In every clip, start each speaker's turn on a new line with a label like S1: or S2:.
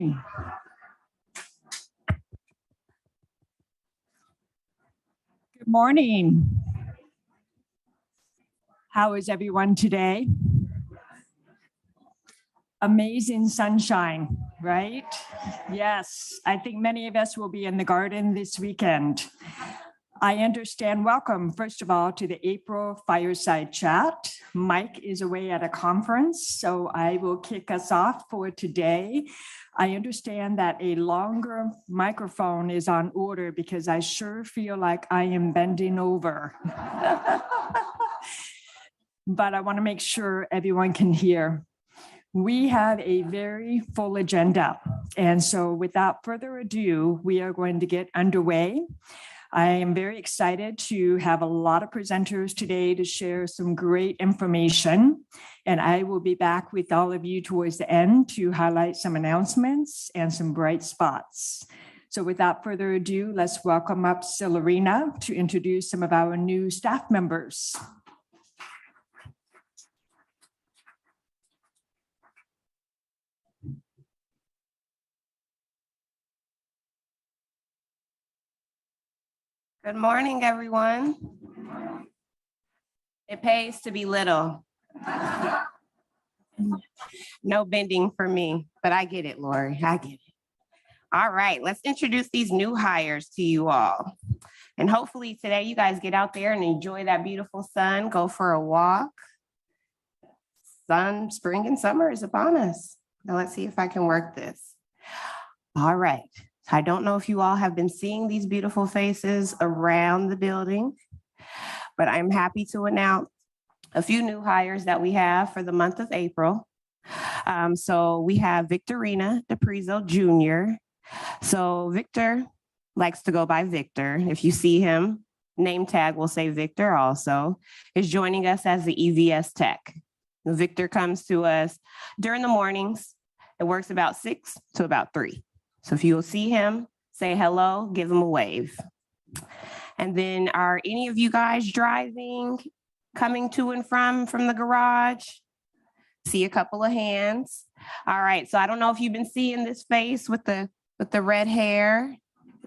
S1: Good morning. How is everyone today? Amazing sunshine, right? Yes, I think many of us will be in the garden this weekend. I understand. Welcome, first of all, to the April Fireside Chat. Mike is away at a conference, so I will kick us off for today. I understand that a longer microphone is on order because I sure feel like I am bending over. But I want to make sure everyone can hear. We have a very full agenda. And so without further ado, we are going to get underway. I am very excited to have a lot of presenters today to share some great information. And I will be back with all of you towards the end to highlight some announcements and some bright spots. So without further ado, let's welcome up Celerina to introduce some of our new staff members.
S2: Good morning, everyone. It pays to be little. No bending for me, but I get it, Lori, I get it. All right, let's introduce these new hires to you all. And hopefully today you guys get out there and enjoy that beautiful sun, go for a walk. Spring and summer is upon us. Now let's see if I can work this. All right. I don't know if you all have been seeing these beautiful faces around the building, but I'm happy to announce a few new hires that we have for the month of April. So we have Victorina DePrizo Jr. So Victor likes to go by Victor. If you see him, name tag will say Victor also, is joining us as the EVS tech. Victor comes to us during the mornings. It works about 6 to about 3. So if you'll see him, say hello, give him a wave. And then are any of you guys driving, coming to and from the garage? See a couple of hands. All right, so I don't know if you've been seeing this face with the red hair,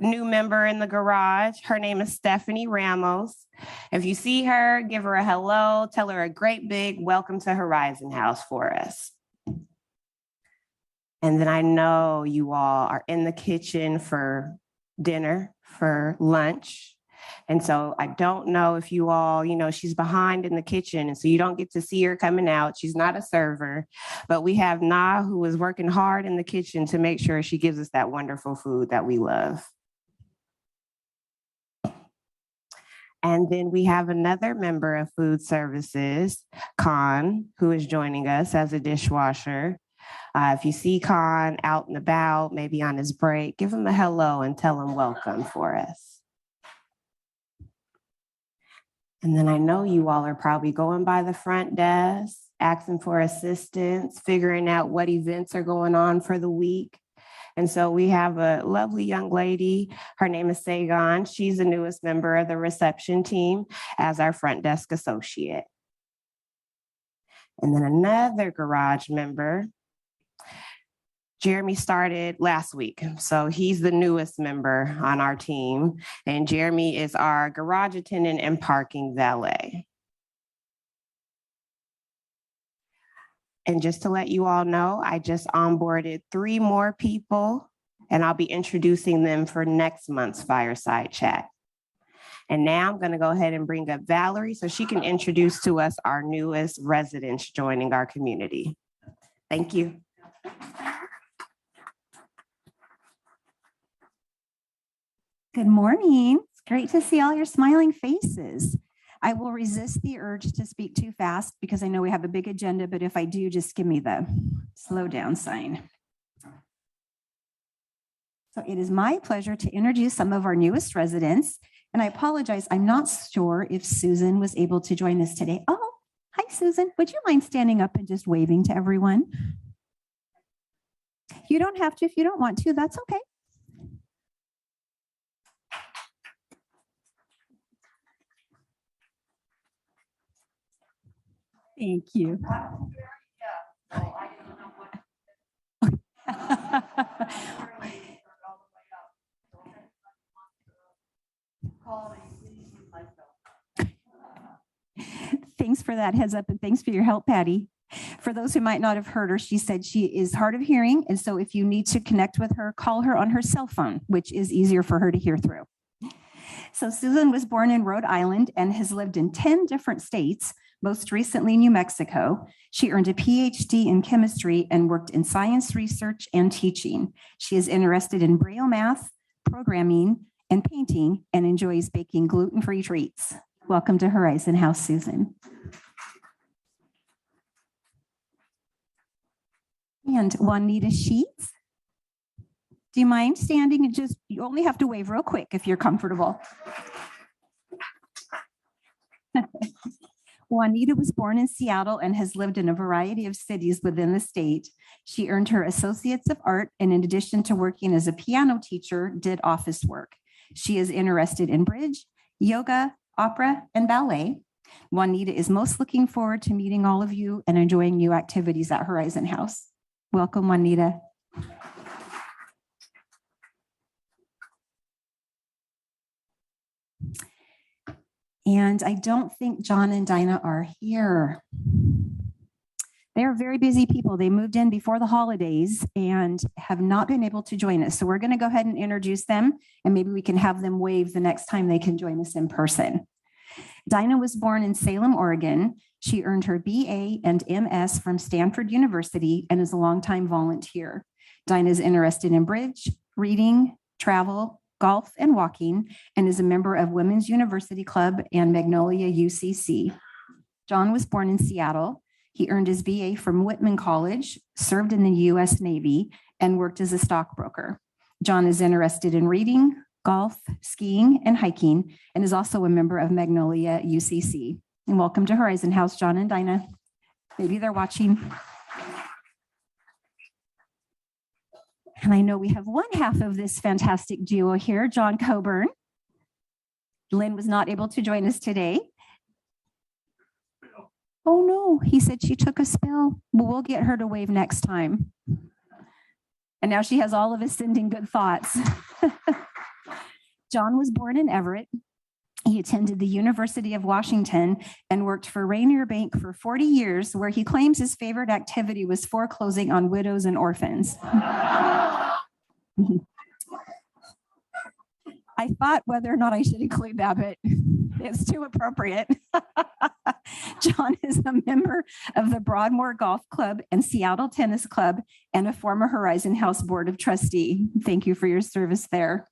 S2: new member in the garage. Her name is Stephanie Ramos. If you see her, give her a hello, tell her a great big welcome to Horizon House for us. And then I know you all are in the kitchen for dinner, for lunch. And so I don't know if you all, she's behind in the kitchen. And so you don't get to see her coming out. She's not a server. But we have Na, who is working hard in the kitchen to make sure she gives us that wonderful food that we love. And then we have another member of food services, Khan, who is joining us as a dishwasher. If you see Khan out and about, maybe on his break, give him a hello and tell him welcome for us. And then I know you all are probably going by the front desk, asking for assistance, figuring out what events are going on for the week. And so we have a lovely young lady. Her name is Sagan. She's the newest member of the reception team as our front desk associate. And then another garage member, Jeremy started last week, so he's the newest member on our team, and Jeremy is our garage attendant and parking valet. And just to let you all know, I just onboarded 3 more people, and I'll be introducing them for next month's Fireside Chat. And now I'm going to go ahead and bring up Valerie so she can introduce to us our newest residents joining our community. Thank you.
S3: Good morning. It's great to see all your smiling faces. I will resist the urge to speak too fast because I know we have a big agenda, but if I do, just give me the slow down sign. So it is my pleasure to introduce some of our newest residents. And I apologize, I'm not sure if Susan was able to join us today. Oh, hi, Susan. Would you mind standing up and just waving to everyone? You don't have to if you don't want to, that's okay. Thank you. Thanks for that heads up and thanks for your help, Patty. For those who might not have heard her, she said she is hard of hearing. And so if you need to connect with her, call her on her cell phone, which is easier for her to hear through. So Susan was born in Rhode Island and has lived in 10 different states, most recently New Mexico. She earned a PhD in chemistry and worked in science research and teaching. She is interested in Braille math, programming, and painting, and enjoys baking gluten-free treats. Welcome to Horizon House, Susan. And Juanita Sheets. Do you mind standing and you only have to wave real quick if you're comfortable. Juanita was born in Seattle and has lived in a variety of cities within the state. She earned her Associates of Art and in addition to working as a piano teacher, did office work. She is interested in bridge, yoga, opera, and ballet. Juanita is most looking forward to meeting all of you and enjoying new activities at Horizon House. Welcome, Juanita. And I don't think John and Dinah are here. They're very busy people. They moved in before the holidays and have not been able to join us. So we're going to go ahead and introduce them, and maybe we can have them wave the next time they can join us in person. Dinah was born in Salem, Oregon. She earned her BA and MS from Stanford University and is a longtime volunteer. Dinah is interested in bridge, reading, travel, golf, and walking, and is a member of Women's University Club and Magnolia UCC. John was born in Seattle. He earned his BA from Whitman College, served in the U.S. Navy, and worked as a stockbroker. John is interested in reading, golf, skiing, and hiking, and is also a member of Magnolia UCC. And welcome to Horizon House, John and Dinah. Maybe they're watching. And I know we have one half of this fantastic duo here, John Coburn. Lynn was not able to join us today. Oh no, he said she took a spill. Well, we'll get her to wave next time. And now she has all of us sending good thoughts. John was born in Everett. He attended the University of Washington and worked for Rainier Bank for 40 years, where he claims his favorite activity was foreclosing on widows and orphans. I thought whether or not I should include that, but it's too appropriate. John is a member of the Broadmoor Golf Club and Seattle Tennis Club and a former Horizon House Board of Trustee. Thank you for your service there.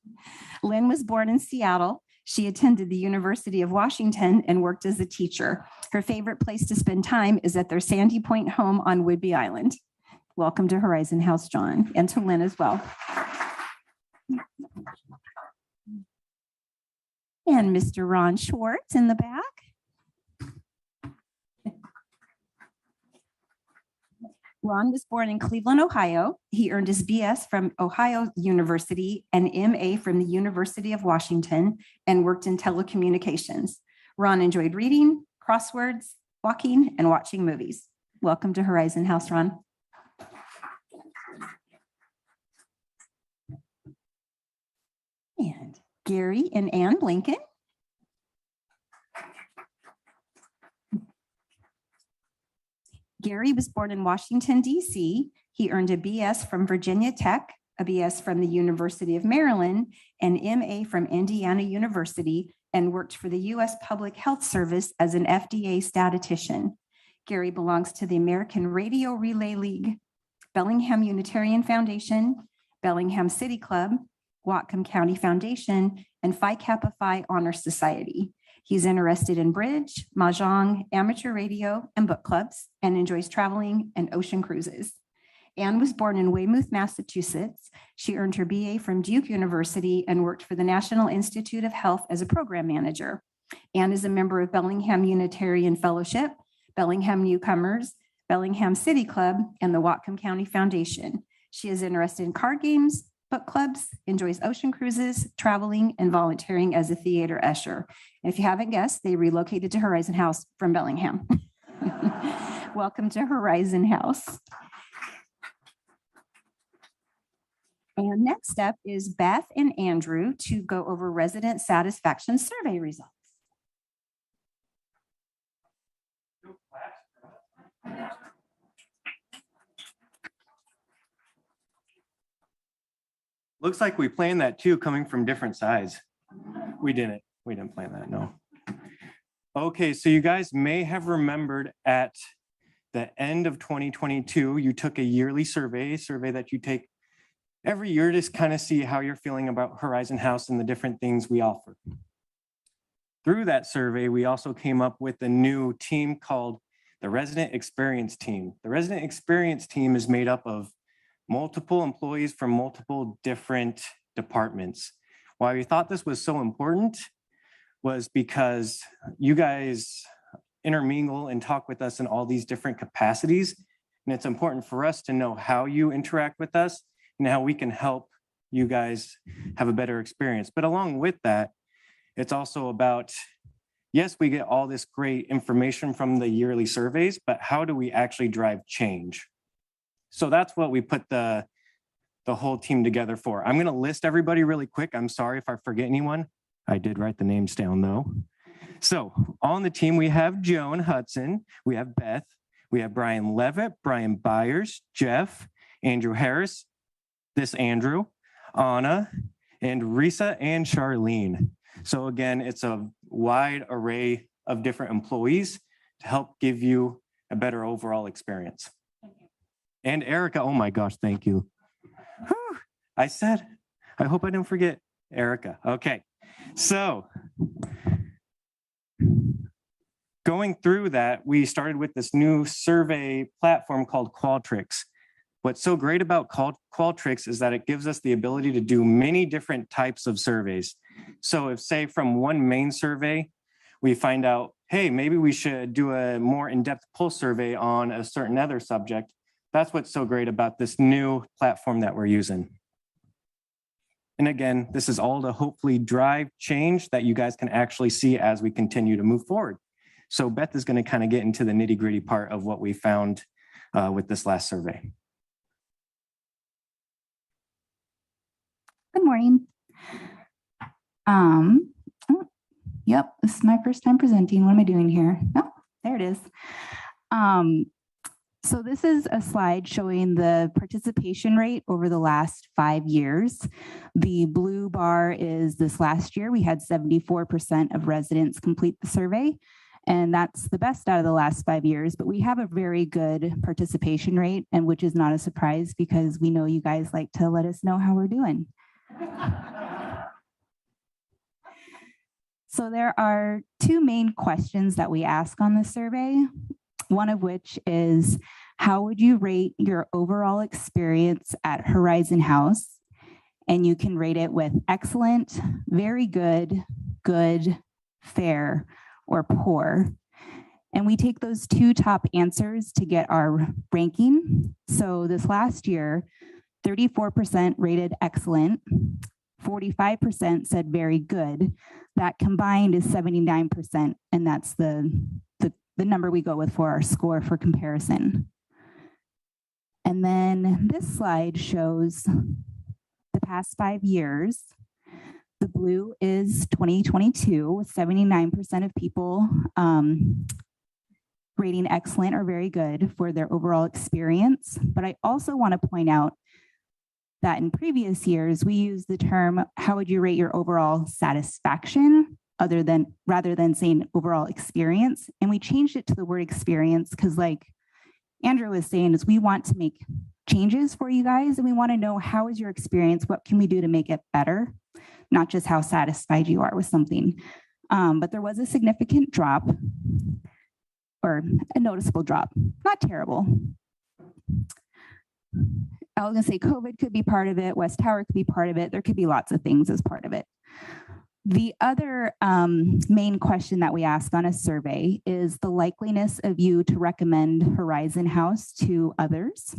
S3: Lynn was born in Seattle. She attended the University of Washington and worked as a teacher. Her favorite place to spend time is at their Sandy Point home on Whidbey Island. Welcome to Horizon House, John, and to Lynn as well. And Mr. Ron Schwartz in the back. Ron was born in Cleveland, Ohio. He earned his BS from Ohio University and MA from the University of Washington and worked in telecommunications. Ron enjoyed reading, crosswords, walking, and watching movies. Welcome to Horizon House, Ron. And Gary and Ann Blinken. Gary was born in Washington, D.C. He earned a BS from Virginia Tech, a BS from the University of Maryland, and MA from Indiana University, and worked for the U.S. Public Health Service as an FDA statistician. Gary belongs to the American Radio Relay League, Bellingham Unitarian Foundation, Bellingham City Club, Whatcom County Foundation, and Phi Kappa Phi Honor Society. He's interested in bridge, mahjong, amateur radio, and book clubs, and enjoys traveling and ocean cruises. Anne was born in Weymouth, Massachusetts. She earned her BA from Duke University and worked for the National Institute of Health as a program manager. Anne is a member of Bellingham Unitarian Fellowship, Bellingham Newcomers, Bellingham City Club, and the Whatcom County Foundation. She is interested in card games, book clubs, enjoys ocean cruises, traveling, and volunteering as a theater usher. And if you haven't guessed, they relocated to Horizon House from Bellingham. Welcome to Horizon House. And next up is Beth and Andrew to go over resident satisfaction survey results.
S4: Looks like we planned that too, coming from different sides. We didn't plan that, no. Okay, so you guys may have remembered at the end of 2022, you took a yearly survey that you take every year to kind of see how you're feeling about Horizon House and the different things we offer. Through that survey, we also came up with a new team called the Resident Experience Team. The Resident Experience Team is made up of multiple employees from multiple different departments. Why we thought this was so important was because you guys intermingle and talk with us in all these different capacities. And it's important for us to know how you interact with us and how we can help you guys have a better experience. But along with that, it's also about, yes, we get all this great information from the yearly surveys, but how do we actually drive change? So that's what we put the whole team together for. I'm going to list everybody really quick. I'm sorry if I forget anyone. I did write the names down though. So on the team, we have Joan Hudson, we have Beth, we have Brian Levitt, Brian Byers, Jeff, Andrew Harris, this Andrew, Anna, and Risa and Charlene. So again, it's a wide array of different employees to help give you a better overall experience. And Erica, oh my gosh, thank you. Whew, I hope I didn't forget Erica. Okay, so going through that, we started with this new survey platform called Qualtrics. What's so great about Qualtrics is that it gives us the ability to do many different types of surveys. So if, say, from one main survey, we find out, hey, maybe we should do a more in-depth pulse survey on a certain other subject. That's what's so great about this new platform that we're using. And again, this is all to hopefully drive change that you guys can actually see as we continue to move forward. So Beth is going to kind of get into the nitty-gritty part of what we found with this last survey.
S5: Good morning. Yep, this is my first time presenting. What am I doing here? Oh, there it is. So this is a slide showing the participation rate over the last 5 years. The blue bar is this last year. We had 74% of residents complete the survey, and that's the best out of the last 5 years, but we have a very good participation rate, and which is not a surprise because we know you guys like to let us know how we're doing. So there are two main questions that we ask on the survey, one of which is, how would you rate your overall experience at Horizon House? And you can rate it with excellent, very good, good, fair, or poor. And we take those two top answers to get our ranking. So this last year, 34% rated excellent, 45% said very good. That combined is 79%, and that's the number we go with for our score for comparison. And then this slide shows the past 5 years. The blue is 2022, with 79% of people rating excellent or very good for their overall experience. But I also want to point out that in previous years, we used the term, how would you rate your overall satisfaction, rather than saying overall experience. And we changed it to the word experience because, like Andrew was saying, is we want to make changes for you guys, and we want to know, how is your experience? What can we do to make it better? Not just how satisfied you are with something. But there was a significant drop, or a noticeable drop, not terrible. I was going to say COVID could be part of it. West Tower could be part of it. There could be lots of things as part of it. The other main question that we ask on a survey is the likeliness of you to recommend Horizon House to others.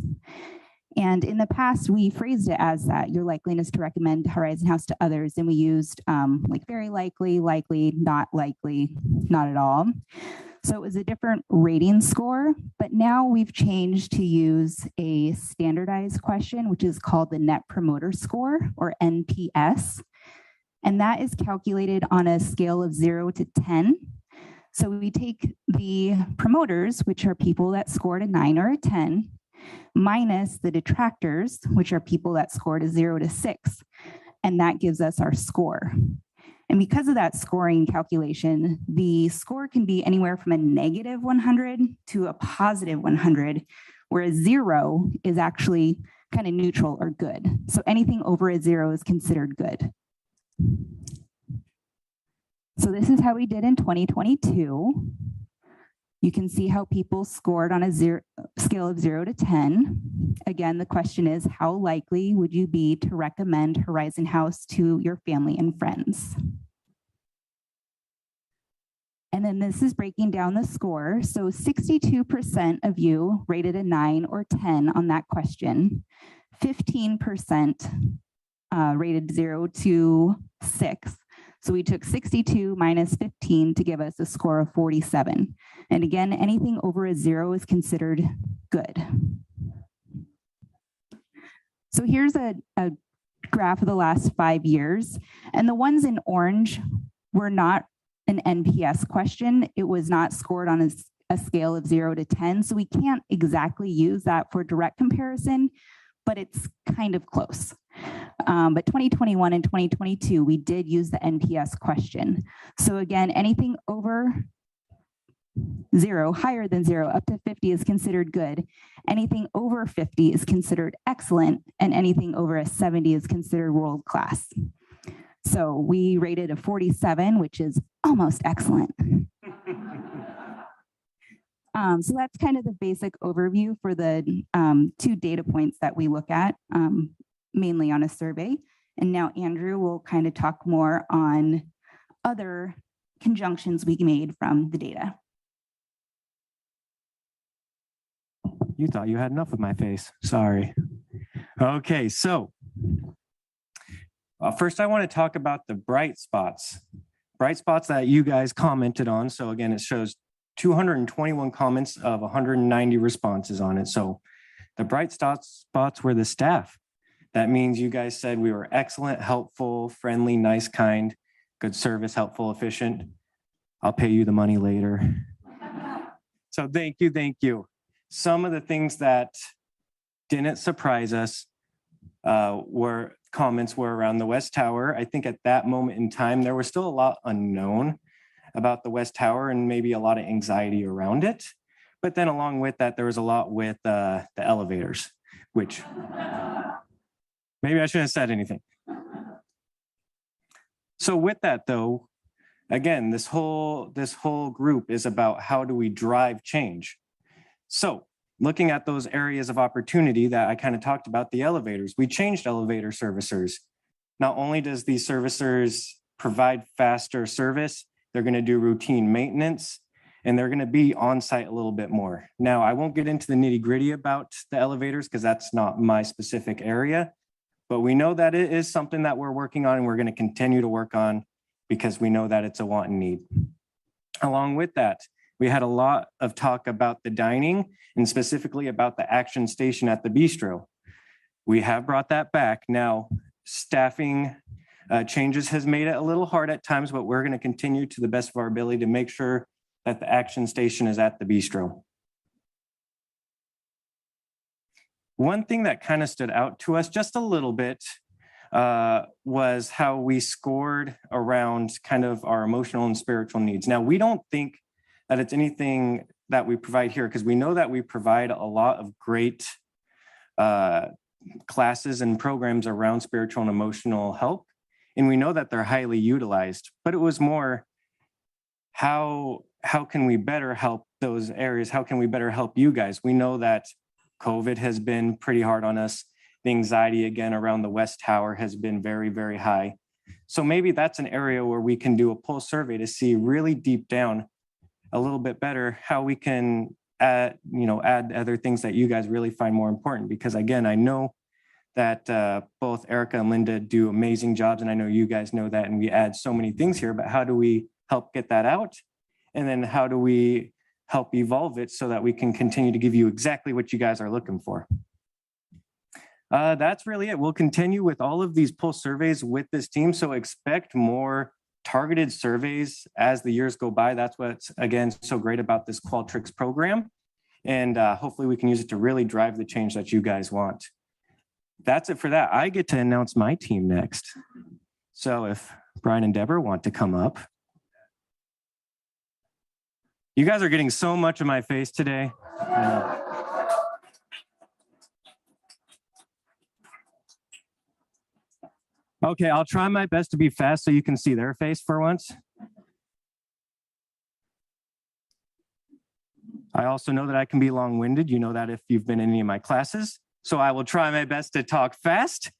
S5: And in the past, we phrased it as that, your likeliness to recommend Horizon House to others. And we used like very likely, likely, not at all. So it was a different rating score, but now we've changed to use a standardized question, which is called the Net Promoter Score, or NPS. And that is calculated on a scale of 0 to 10. So we take the promoters, which are people that scored a 9 or a 10, minus the detractors, which are people that scored a 0 to 6. And that gives us our score. And because of that scoring calculation, the score can be anywhere from a negative 100 to a positive 100, where a 0 is actually kind of neutral or good. So anything over a 0 is considered good. So this is how we did in 2022. You can see how people scored on a scale of 0 to 10. Again, the question is, how likely would you be to recommend Horizon House to your family and friends? And then this is breaking down the score. So 62% of you rated a 9 or 10 on that question. 15% rated 0 to 6. So we took 62 minus 15 to give us a score of 47. And again, anything over a 0 is considered good. So here's a graph of the last 5 years. And the ones in orange were not an NPS question. It was not scored on a scale of 0 to 10. So we can't exactly use that for direct comparison, but it's kind of close. But 2021 and 2022, we did use the NPS question. So again, anything over 0, higher than 0, up to 50 is considered good. Anything over 50 is considered excellent, and anything over a 70 is considered world class. So we rated a 47, which is almost excellent. So that's kind of the basic overview for the 2 data points that we look at, mainly on a survey. And now Andrew will kind of talk more on other conjunctions we made from the data.
S4: You thought you had enough of my face. Sorry. Okay, so first I want to talk about the bright spots that you guys commented on. So again, it shows 221 comments of 190 responses on it. So the bright spots were the staff. That means you guys said we were excellent, helpful, friendly, nice, kind, good service, helpful, efficient. I'll pay you the money later. So thank you, thank you. Some of the things that didn't surprise us comments were around the West Tower. I think at that moment in time, there was still a lot unknown about the West Tower and maybe a lot of anxiety around it. But then along with that, there was a lot with the elevators, which maybe I shouldn't have said anything. So with that though, again, this whole group is about how do we drive change. So looking at those areas of opportunity that I kind of talked about, the elevators, we changed elevator servicers. Not only does these servicers provide faster service, they're going to do routine maintenance, and they're going to be on site a little bit more. Now, I won't get into the nitty gritty about the elevators because that's not my specific area, but we know that it is something that we're working on and we're going to continue to work on because we know that it's a want and need. Along with that, we had a lot of talk about the dining and specifically about the action station at the bistro. We have brought that back. Now, staffing changes has made it a little hard at times, but we're going to continue to the best of our ability to make sure that the action station is at the bistro. One thing that kind of stood out to us just a little bit was how we scored around kind of our emotional and spiritual needs. Now, we don't think that it's anything that we provide here because we know that we provide a lot of great classes and programs around spiritual and emotional help. And we know that they're highly utilized, but it was more how can we better help those areas? How can we better help you guys? We know that COVID has been pretty hard on us. The anxiety again around the West Tower has been very, very high. So maybe that's an area where we can do a pulse survey to see really deep down a little bit better how we can add other things that you guys really find more important. Because again, I know that both Erica and Linda do amazing jobs, and I know you guys know that, and we add so many things here, but how do we help get that out? And then how do we help evolve it so that we can continue to give you exactly what you guys are looking for. That's really it. We'll continue with all of these pulse surveys with this team. So expect more targeted surveys as the years go by. That's what's, again, so great about this Qualtrics program. And hopefully we can use it to really drive the change that you guys want. That's it for that. I get to announce my team next. So if Brian and Deborah want to come up. You guys are getting so much of my face today. Okay, I'll try my best to be fast so you can see their face for once. I also know that I can be long-winded. You know that if you've been in any of my classes. So I will try my best to talk fast.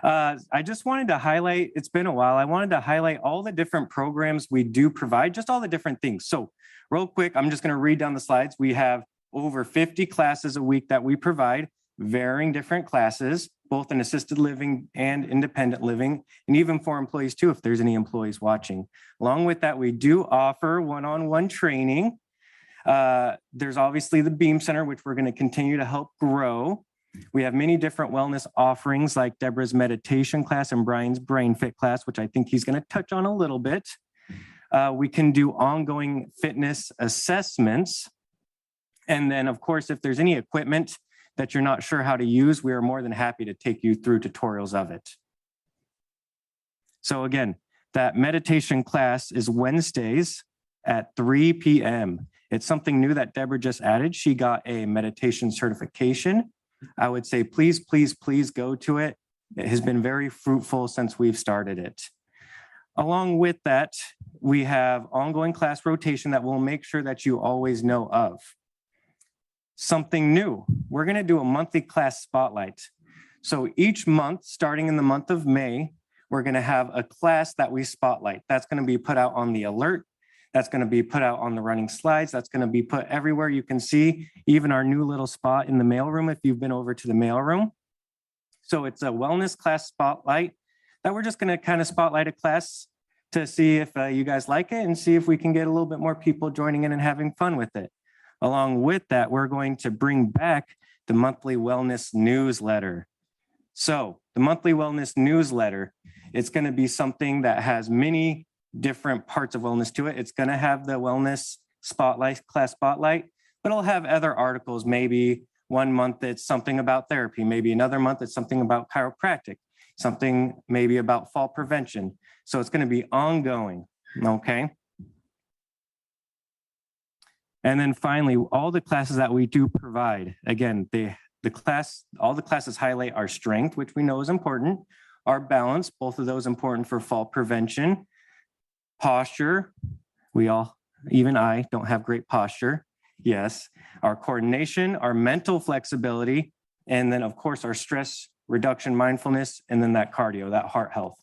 S4: I just wanted to highlight, it's been a while, I wanted to highlight all the different programs we do provide, just all the different things. So real quick, I'm just going to read down the slides. We have over 50 classes a week that we provide, varying different classes, both in assisted living and independent living, and even for employees too, if there's any employees watching. Along with that, we do offer one-on-one training. There's obviously the Beam Center, which we're going to continue to help grow. We have many different wellness offerings like Deborah's meditation class and Brian's brain fit class, which I think he's going to touch on a little bit. We can do ongoing fitness assessments. And then, of course, if there's any equipment that you're not sure how to use, we are more than happy to take you through tutorials of it. So again, that meditation class is Wednesdays at 3 p.m. It's something new that Deborah just added. She got a meditation certification. I would say, please, please, please go to it. It has been very fruitful since we've started it. Along with that, we have ongoing class rotation that we'll make sure that you always know of. Something new, we're going to do a monthly class spotlight. So each month, starting in the month of May, we're going to have a class that we spotlight. That's going to be put out on the alert. That's going to be put out on the running slides. That's going to be put everywhere you can see, even our new little spot in the mailroom if you've been over to the mailroom. So it's a wellness class spotlight that we're just going to kind of spotlight a class to see if you guys like it and see if we can get a little bit more people joining in and having fun with it. Along with that, we're going to bring back the monthly wellness newsletter. So the monthly wellness newsletter, it's going to be something that has many different parts of wellness to it. It's going to have the wellness spotlight, class spotlight, but it'll have other articles. Maybe one month it's something about therapy. Maybe another month it's something about chiropractic, something maybe about fall prevention. So it's going to be ongoing. Okay. And then finally, all the classes that we do provide, again, all the classes highlight our strength, which we know is important, our balance, both of those important for fall prevention, posture, even I don't have great posture, yes, our coordination, our mental flexibility, and then of course our stress reduction, mindfulness, and then that cardio, that heart health.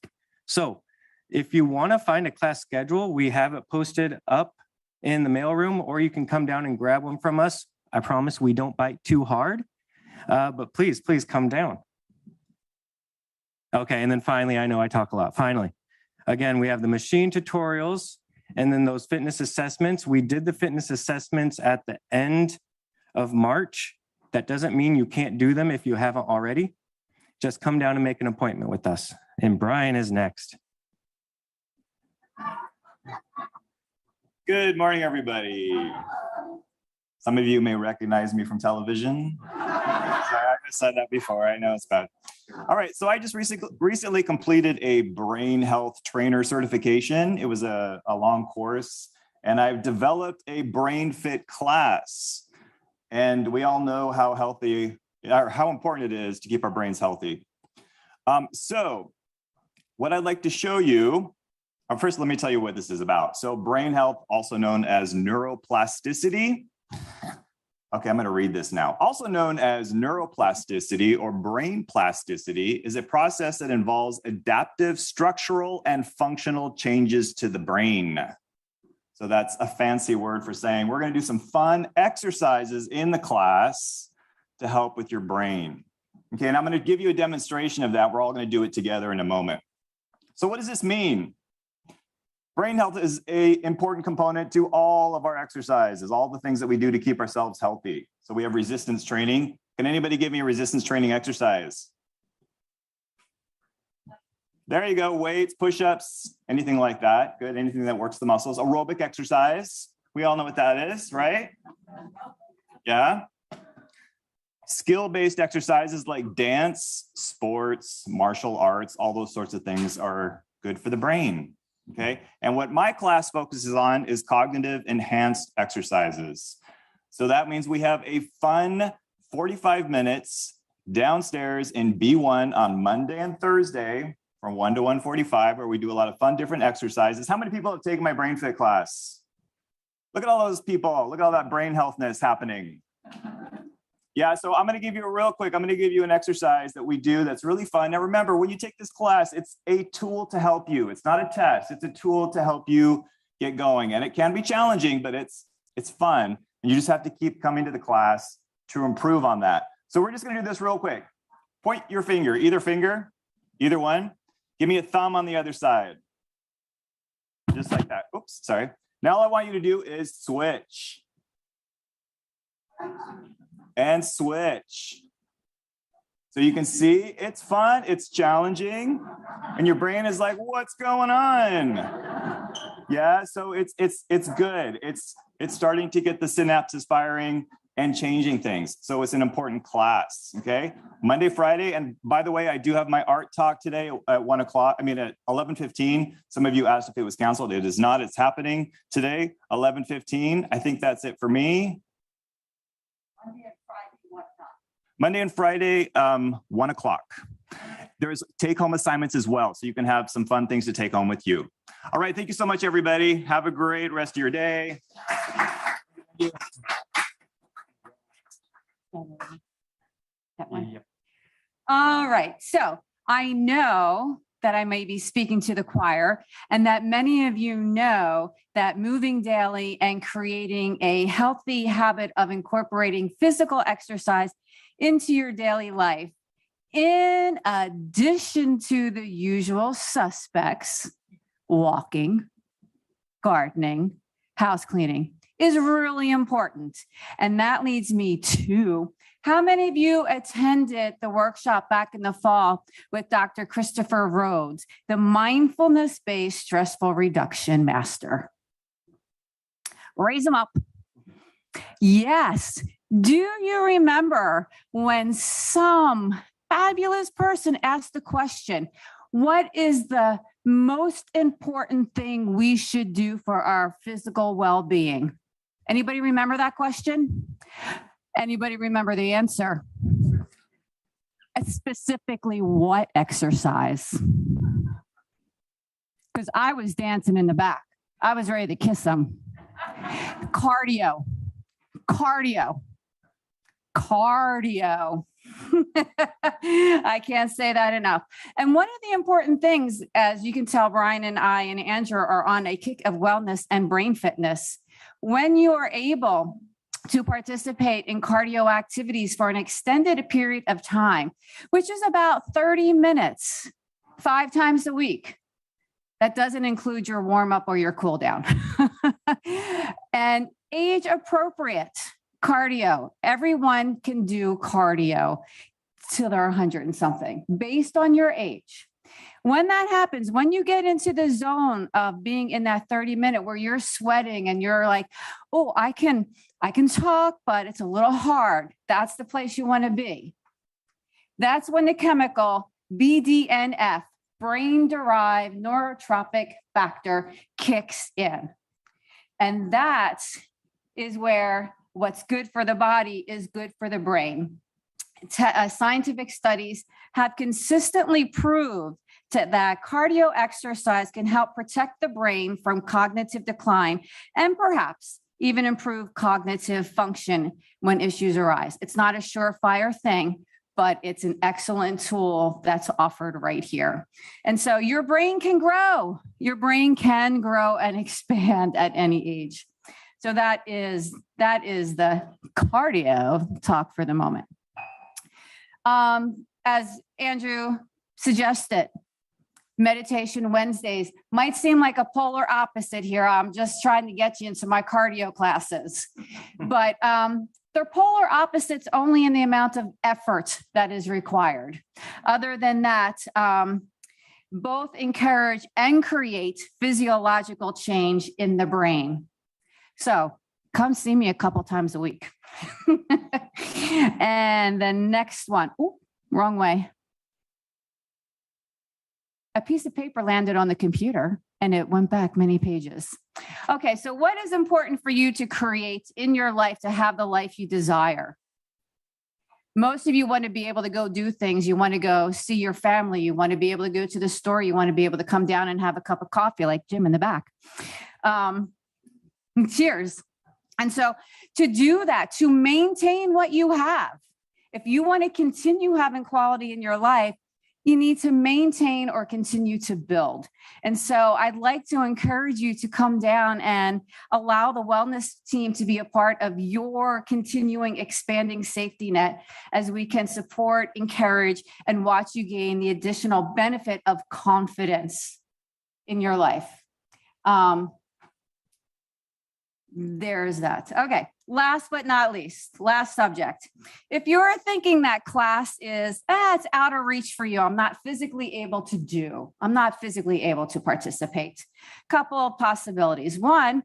S4: So if you want to find a class schedule, we have it posted up in the mailroom, or you can come down and grab one from us. I promise we don't bite too hard, but please come down. Okay, and then finally, I know I talk a lot. Finally, again, we have the machine tutorials and then those fitness assessments. We did the fitness assessments at the end of March. That doesn't mean you can't do them if you haven't already. Just come down and make an appointment with us. And Brian is next.
S6: Good morning, everybody. Some of you may recognize me from television. Sorry, I said that before. I know it's bad. All right, so I just recently completed a brain health trainer certification. It was a long course, and I've developed a brain fit class. And we all know how important it is to keep our brains healthy. So what I'd like to show you, first, let me tell you what this is about. So brain health, also known as neuroplasticity. Okay, I'm going to read this now. Also known as neuroplasticity or brain plasticity is a process that involves adaptive structural and functional changes to the brain. So that's a fancy word for saying we're going to do some fun exercises in the class to help with your brain. Okay, and I'm going to give you a demonstration of that. We're all going to do it together in a moment. So what does this mean? Brain health is an important component to all of our exercises, all the things that we do to keep ourselves healthy. So we have resistance training. Can anybody give me a resistance training exercise? There you go, weights, push-ups, anything like that. Good, anything that works the muscles. Aerobic exercise, we all know what that is, right? Yeah. Skill-based exercises like dance, sports, martial arts, all those sorts of things are good for the brain, okay? And what my class focuses on is cognitive enhanced exercises. So that means we have a fun 45 minutes downstairs in B1 on Monday and Thursday from 1 to 1:45, where we do a lot of fun different exercises. How many people have taken my Brain Fit class? Look at all those people. Look at all that brain healthness happening. Yeah, so I'm going to give you an exercise that we do that's really fun. Now remember, when you take this class, it's a tool to help you. It's not a test. It's a tool to help you get going. And it can be challenging, but it's fun. And you just have to keep coming to the class to improve on that. So we're just going to do this real quick. Point your finger, either one. Give me a thumb on the other side. Just like that. Oops, sorry. Now all I want you to do is switch. And switch. So you can see it's fun, it's challenging, and your brain is like, what's going on? Yeah, so it's good. It's starting to get the synapses firing and changing things. So it's an important class, okay? Monday, Friday, and by the way, I do have my art talk today at 1 o'clock, at 11:15. Some of you asked if it was canceled. It is not, it's happening today, 11:15. I think that's it for me. Monday and Friday, 1 o'clock. There's take-home assignments as well, so you can have some fun things to take home with you. All right, thank you so much, everybody. Have a great rest of your day.
S7: That one. Yep. All right, so I know that I may be speaking to the choir, and that many of you know that moving daily and creating a healthy habit of incorporating physical exercise into your daily life, in addition to the usual suspects, walking, gardening, house cleaning, is really important. And that leads me to, how many of you attended the workshop back in the fall with Dr. Christopher Rhodes, the mindfulness-based stressful reduction master? Raise them up. Yes. Do you remember when some fabulous person asked the question, what is the most important thing we should do for our physical well-being? Anybody remember that question? Anybody remember the answer? Specifically, what exercise? Because I was dancing in the back. I was ready to kiss them. Cardio. I can't say that enough. And one of the important things, as you can tell, Brian and I and Andrew are on a kick of wellness and brain fitness. When you are able to participate in cardio activities for an extended period of time, which is about 30 minutes, 5 times a week. That doesn't include your warm up or your cool down. And age appropriate cardio. Everyone can do cardio till they're 100 and something based on your age. When that happens, when you get into the zone of being in that 30-minute where you're sweating and you're like, oh, I can talk, but it's a little hard. That's the place you want to be. That's when the chemical BDNF, brain-derived neurotropic factor, kicks in. And that is where what's good for the body is good for the brain. Scientific studies have consistently proved that cardio exercise can help protect the brain from cognitive decline and perhaps even improve cognitive function when issues arise. It's not a surefire thing, but it's an excellent tool that's offered right here. And so your brain can grow. Your brain can grow and expand at any age. So that is the cardio talk for the moment. As Andrew suggested, Meditation Wednesdays might seem like a polar opposite here. I'm just trying to get you into my cardio classes, but they're polar opposites only in the amount of effort that is required. Other than that, both encourage and create physiological change in the brain. So come see me a couple times a week. And the next one, ooh, wrong way. A piece of paper landed on the computer and it went back many pages. Okay, so what is important for you to create in your life to have the life you desire? Most of you want to be able to go do things. You want to go see your family. You want to be able to go to the store. You want to be able to come down and have a cup of coffee like Jim in the back. Cheers. And so to do that, to maintain what you have, if you want to continue having quality in your life, you need to maintain or continue to build. And so I'd like to encourage you to come down and allow the wellness team to be a part of your continuing expanding safety net as we can support, encourage, and watch you gain the additional benefit of confidence in your life. There's that. Okay. Last but not least, last subject. If you're thinking that class is, it's out of reach for you, I'm not physically able to participate. Couple of possibilities. One,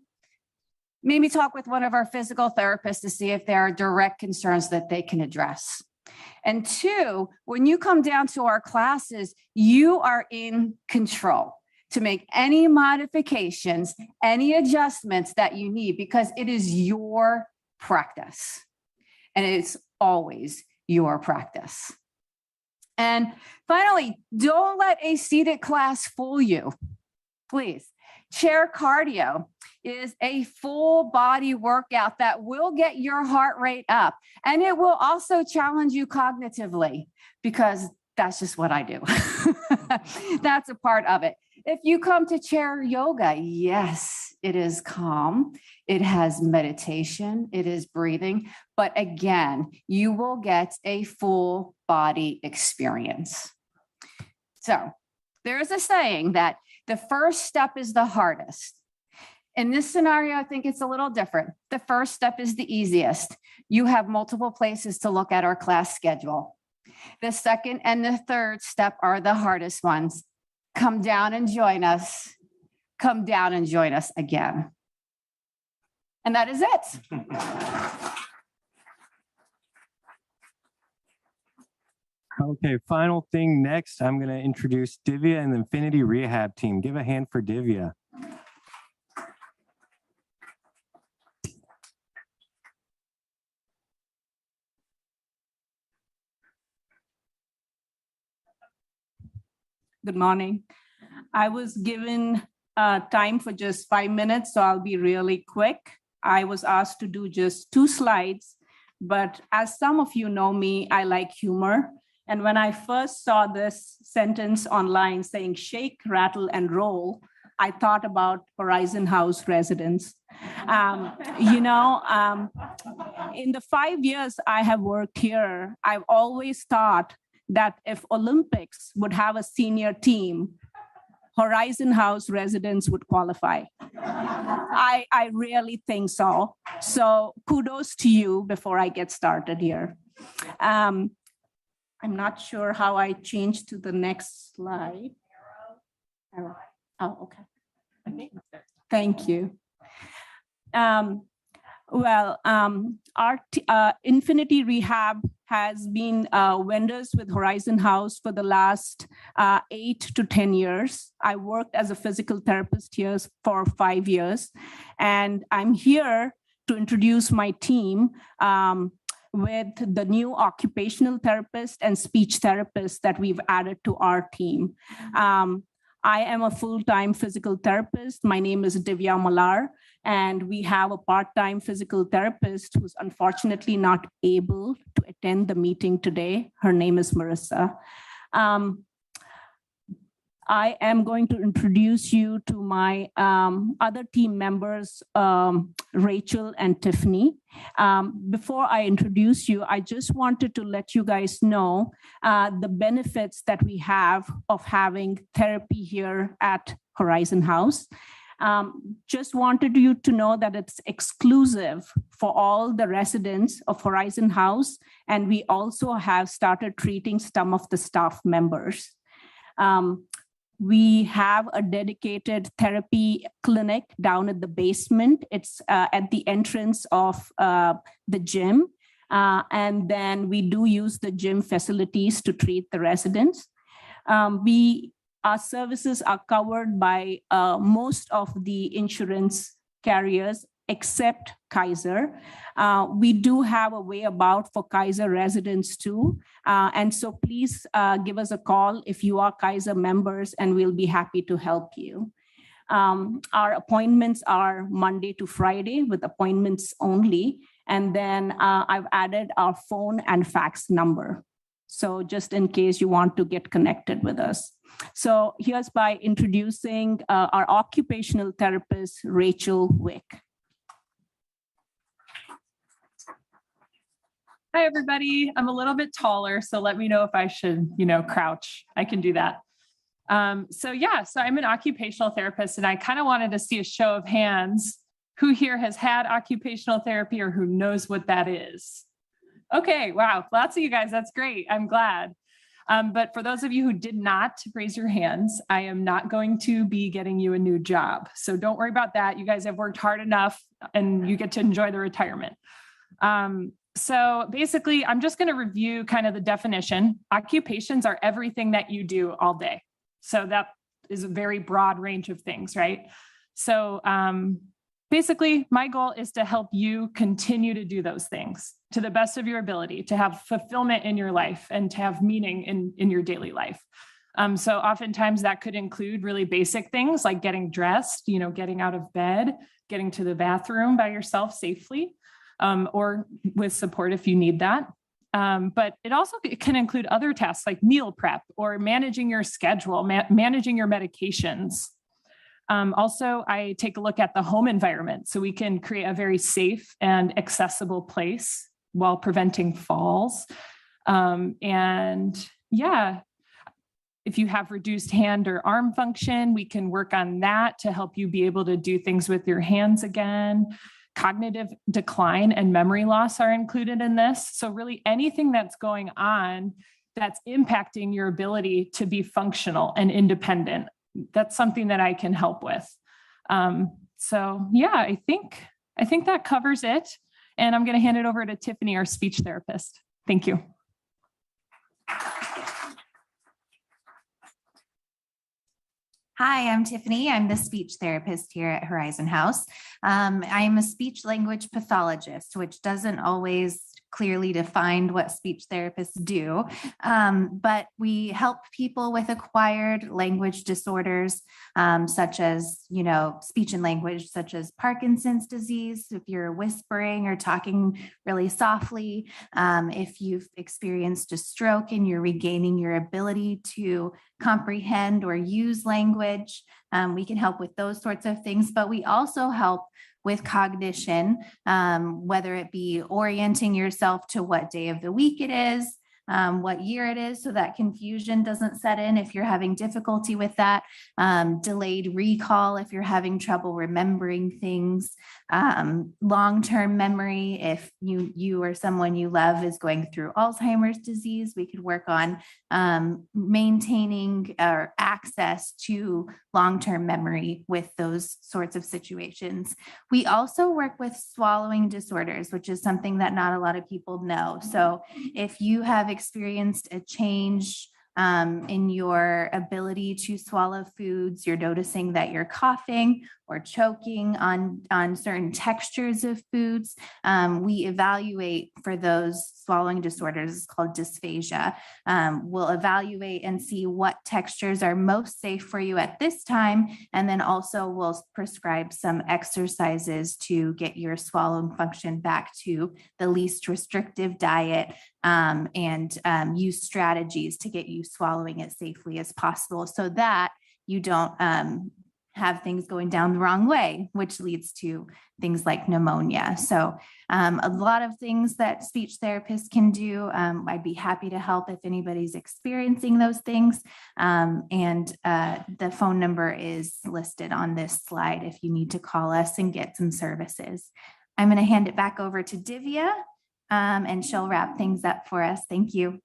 S7: maybe talk with one of our physical therapists to see if there are direct concerns that they can address. And two, when you come down to our classes, you are in control to make any modifications, any adjustments that you need, because it is your practice. And it's always your practice. And finally, don't let a seated class fool you, please. Chair cardio is a full body workout that will get your heart rate up. And it will also challenge you cognitively, because that's just what I do. That's a part of it. If you come to chair yoga, yes, it is calm. It has meditation. It is breathing. But again, you will get a full body experience. So there is a saying that the first step is the hardest. In this scenario, I think it's a little different. The first step is the easiest. You have multiple places to look at our class schedule. The second and the third step are the hardest ones. Come down and join us. Come down and join us again. And that is it.
S4: Okay, final thing next, I'm going to introduce Divya and the Infinity Rehab team. Give a hand for Divya.
S8: Good morning. I was given time for just 5 minutes, so I'll be really quick. I was asked to do just 2 slides, but as some of you know me, I like humor. And when I first saw this sentence online saying shake, rattle, and roll, I thought about Horizon House residents. In the 5 years I have worked here, I've always thought that if Olympics would have a senior team, Horizon House residents would qualify. I really think so. So kudos to you before I get started here. I'm not sure how I change to the next slide. Oh, okay. Thank you. Our Infinity Rehab has been vendors with Horizon House for the last 8 to 10 years. I worked as a physical therapist here for 5 years, and I'm here to introduce my team with the new occupational therapist and speech therapist that we've added to our team. I am a full-time physical therapist. My name is Divya Malar, and we have a part-time physical therapist who's unfortunately not able to attend the meeting today. Her name is Marissa. I am going to introduce you to my other team members, Rachel and Tiffany. Before I introduce you, I just wanted to let you guys know the benefits that we have of having therapy here at Horizon House. Just wanted you to know that it's exclusive for all the residents of Horizon House, and we also have started treating some of the staff members. We have a dedicated therapy clinic down at the basement. It's at the entrance of the gym. And then we do use the gym facilities to treat the residents. Our services are covered by most of the insurance carriers except Kaiser. We do have a way about for Kaiser residents too. And so please give us a call if you are Kaiser members, and we'll be happy to help you. Our appointments are Monday to Friday with appointments only. And then I've added our phone and fax number. So just in case you want to get connected with us. So here's by introducing our occupational therapist, Rachel Wick.
S9: Hi, everybody. I'm a little bit taller, so let me know if I should, crouch. I can do that. So I'm an occupational therapist, and I kind of wanted to see a show of hands. Who here has had occupational therapy or who knows what that is? Okay, wow, lots of you guys. That's great. I'm glad. But for those of you who did not raise your hands, I am not going to be getting you a new job. So don't worry about that. You guys have worked hard enough and you get to enjoy the retirement. So basically, I'm just going to review kind of the definition. Occupations are everything that you do all day. So that is a very broad range of things, right? So basically, my goal is to help you continue to do those things to the best of your ability, to have fulfillment in your life and to have meaning in your daily life. So oftentimes that could include really basic things like getting dressed, getting out of bed, getting to the bathroom by yourself safely, or with support if you need that. But it can include other tasks like meal prep or managing your schedule, managing your medications. Also, I take a look at the home environment so we can create a very safe and accessible place while preventing falls. If you have reduced hand or arm function, we can work on that to help you be able to do things with your hands again. Cognitive decline and memory loss are included in this. So really anything that's going on that's impacting your ability to be functional and independent, that's something that I can help with. I think that covers it. And I'm going to hand it over to Tiffany, our speech therapist. Thank you.
S10: Hi, I'm Tiffany. I'm the speech therapist here at Horizon House. I am a speech language pathologist, which doesn't always clearly define what speech therapists do, but we help people with acquired language disorders, such as, speech and language, such as Parkinson's disease, if you're whispering or talking really softly, if you've experienced a stroke and you're regaining your ability to comprehend or use language, we can help with those sorts of things, but we also help with cognition, whether it be orienting yourself to what day of the week it is, what year it is, so that confusion doesn't set in if you're having difficulty with that, delayed recall if you're having trouble remembering things, long-term memory if you or someone you love is going through Alzheimer's disease. We could work on maintaining our access to long-term memory with those sorts of situations. We also work with swallowing disorders, which is something that not a lot of people know. So if you have experienced a change in your ability to swallow foods, you're noticing that you're coughing or choking on certain textures of foods, we evaluate for those swallowing disorders. It's called dysphagia. We'll evaluate and see what textures are most safe for you at this time, and then also we'll prescribe some exercises to get your swallowing function back to the least restrictive diet, and use strategies to get you swallowing as safely as possible so that you don't have things going down the wrong way, which leads to things like pneumonia. So a lot of things that speech therapists can do. I'd be happy to help if anybody's experiencing those things. The phone number is listed on this slide if you need to call us and get some services. I'm going to hand it back over to Divya, and she'll wrap things up for us. Thank you.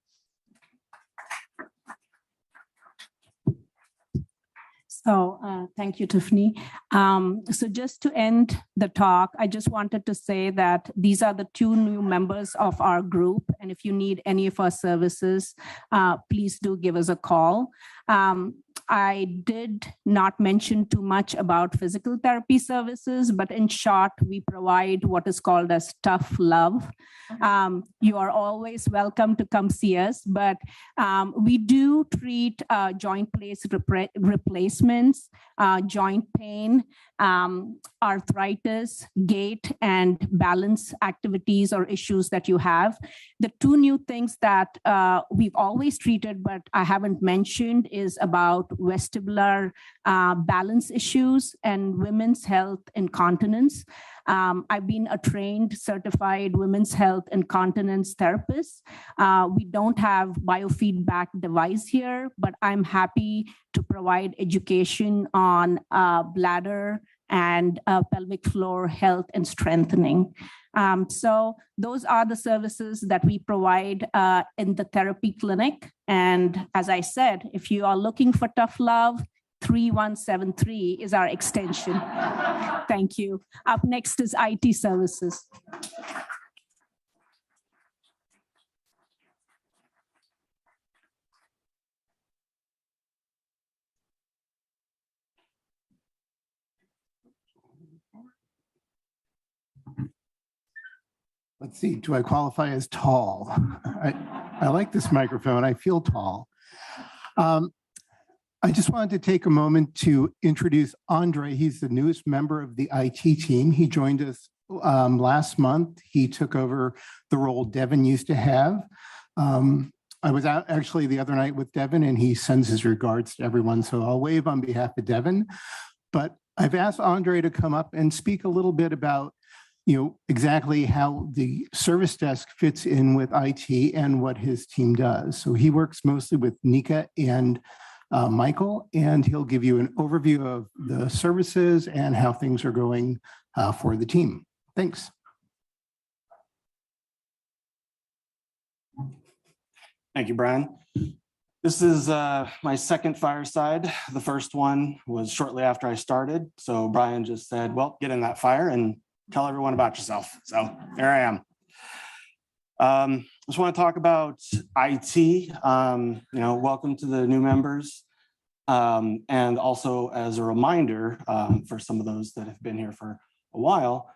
S8: So thank you, Tiffany. So just to end the talk, I just wanted to say that these are the 2 new members of our group. And if you need any of our services, please do give us a call. I did not mention too much about physical therapy services, but in short, we provide what is called as tough love. You are always welcome to come see us, but we do treat joint place replacements, joint pain, arthritis, gait, and balance activities or issues that you have. The 2 new things that we've always treated, but I haven't mentioned, is about vestibular balance issues and women's health incontinence. I've been a trained, certified women's health incontinence therapist. We don't have biofeedback device here, but I'm happy to provide education on bladder and pelvic floor health and strengthening. So those are the services that we provide in the therapy clinic. And as I said, if you are looking for tough love, 3173 is our extension. Thank you. Up next is IT services.
S11: Let's see, do I qualify as tall? I like this microphone, I feel tall. I just wanted to take a moment to introduce Andre. He's the newest member of the IT team. He joined us last month. He took over the role Devin used to have. I was out actually the other night with Devin, and he sends his regards to everyone, so I'll wave on behalf of Devin. But I've asked Andre to come up and speak a little bit about exactly how the service desk fits in with IT and what his team does. So he works mostly with Nika and Michael, and he'll give you an overview of the services and how things are going for the team. Thanks.
S12: Thank you, Brian. This is my second Fireside. The first one was shortly after I started. So Brian just said, well, get in that fire and tell everyone about yourself. So there I am. Just want to talk about IT. Welcome to the new members. And also as a reminder for some of those that have been here for a while,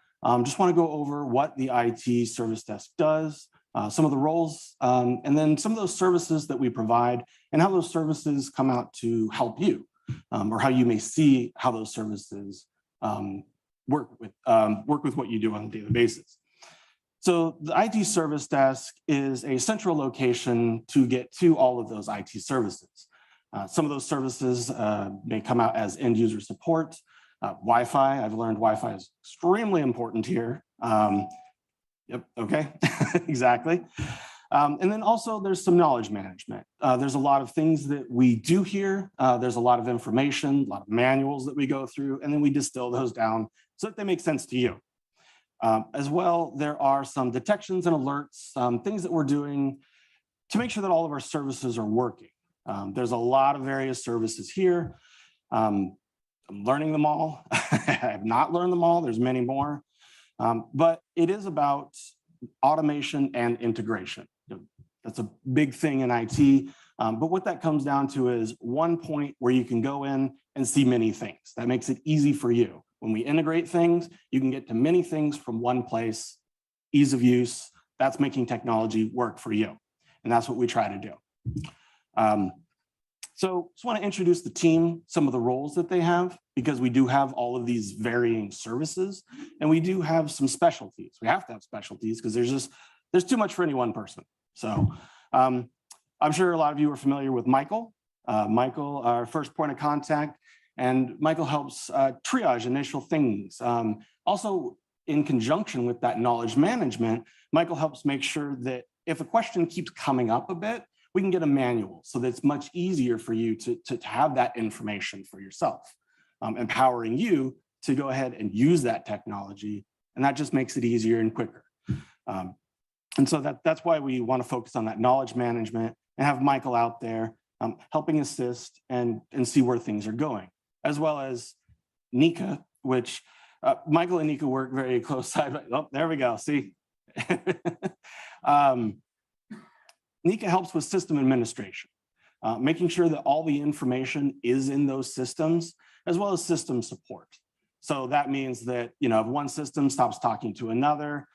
S12: just want to go over what the IT service desk does, some of the roles, and then some of those services that we provide and how those services come out to help you, or how you may see how those services work with what you do on a daily basis. So the IT service desk is a central location to get to all of those IT services. Some of those services may come out as end user support, Wi-Fi. I've learned Wi-Fi is extremely important here. Yep, okay, exactly. And then also there's some knowledge management. There's a lot of things that we do here. There's a lot of information, a lot of manuals that we go through, and then we distill those down so that they make sense to you. As well, there are some detections and alerts, things that we're doing to make sure that all of our services are working. There's a lot of various services here. I'm learning them all. I have not learned them all. There's many more. But it is about automation and integration. That's a big thing in IT. But what that comes down to is one point where you can go in and see many things. That makes it easy for you. When we integrate things, you can get to many things from one place, ease of use. That's making technology work for you. And that's what we try to do. So just want to introduce the team, some of the roles that they have, because we do have all of these varying services, and we do have some specialties. We have to have specialties because there's too much for any one person. So I'm sure a lot of you are familiar with Michael. Michael, our first point of contact, And Michael helps triage initial things. Also, in conjunction with that knowledge management, Michael helps make sure that if a question keeps coming up a bit, we can get a manual so that it's much easier for you to have that information for yourself, empowering you to go ahead and use that technology. And that just makes it easier and quicker. And so that's why we want to focus on that knowledge management and have Michael out there helping assist and see where things are going, as well as Nika, which Michael and Nika work very close side by. Oh, there we go. See, Nika helps with system administration, making sure that all the information is in those systems, as well as system support. So that means that, if one system stops talking to another,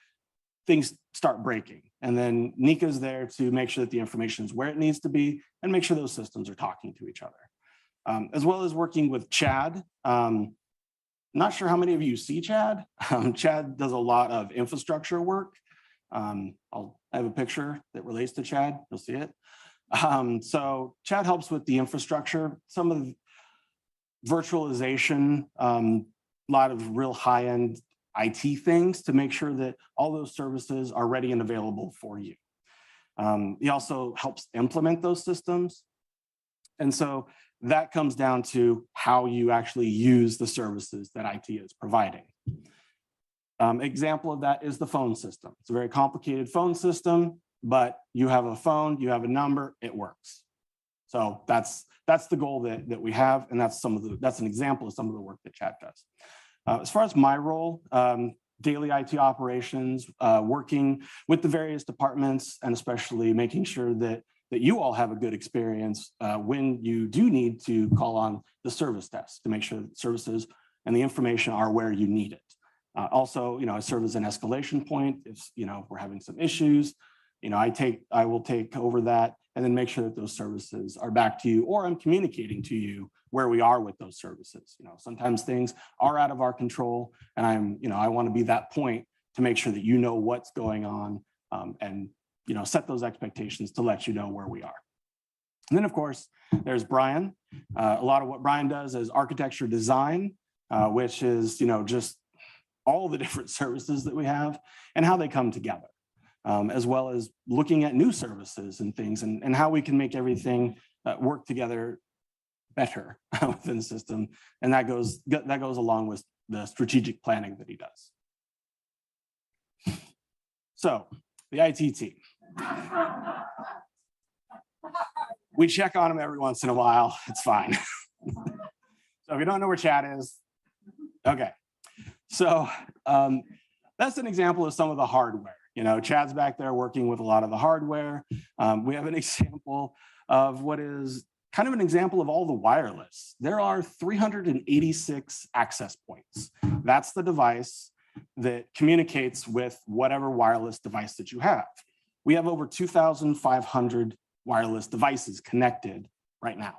S12: things start breaking. And then Nika's there to make sure that the information is where it needs to be and make sure those systems are talking to each other. As well as working with Chad. Not sure how many of you see Chad. Chad does a lot of infrastructure work. I have a picture that relates to Chad. You'll see it. So Chad helps with the infrastructure, some of the virtualization, a lot of real high-end IT things to make sure that all those services are ready and available for you. He also helps implement those systems. And so that comes down to how you actually use the services that IT is providing. Example of that is the phone system. It's a very complicated phone system, but you have a phone, you have a number, it works. So that's the goal that we have, and that's an example of some of the work that Chad does. As far as my role, daily IT operations, working with the various departments, and especially making sure that you all have a good experience when you do need to call on the service desk to make sure that services and the information are where you need it. Also, I serve as an escalation point if we're having some issues. I will take over that and then make sure that those services are back to you, or I'm communicating to you where we are with those services. Sometimes things are out of our control, and I want to be that point to make sure that you know what's going on, and set those expectations to let you know where we are. And then, of course, there's Brian. A lot of what Brian does is architecture design, which is just all the different services that we have and how they come together, as well as looking at new services and things and how we can make everything work together better within the system. And that goes along with the strategic planning that he does. So the IT team. We check on him every once in a while. It's fine. So if you don't know where Chad is, okay. So that's an example of some of the hardware. Chad's back there working with a lot of the hardware. We have an example of what is kind of an example of all the wireless. There are 386 access points. That's the device that communicates with whatever wireless device that you have. We have over 2,500 wireless devices connected right now.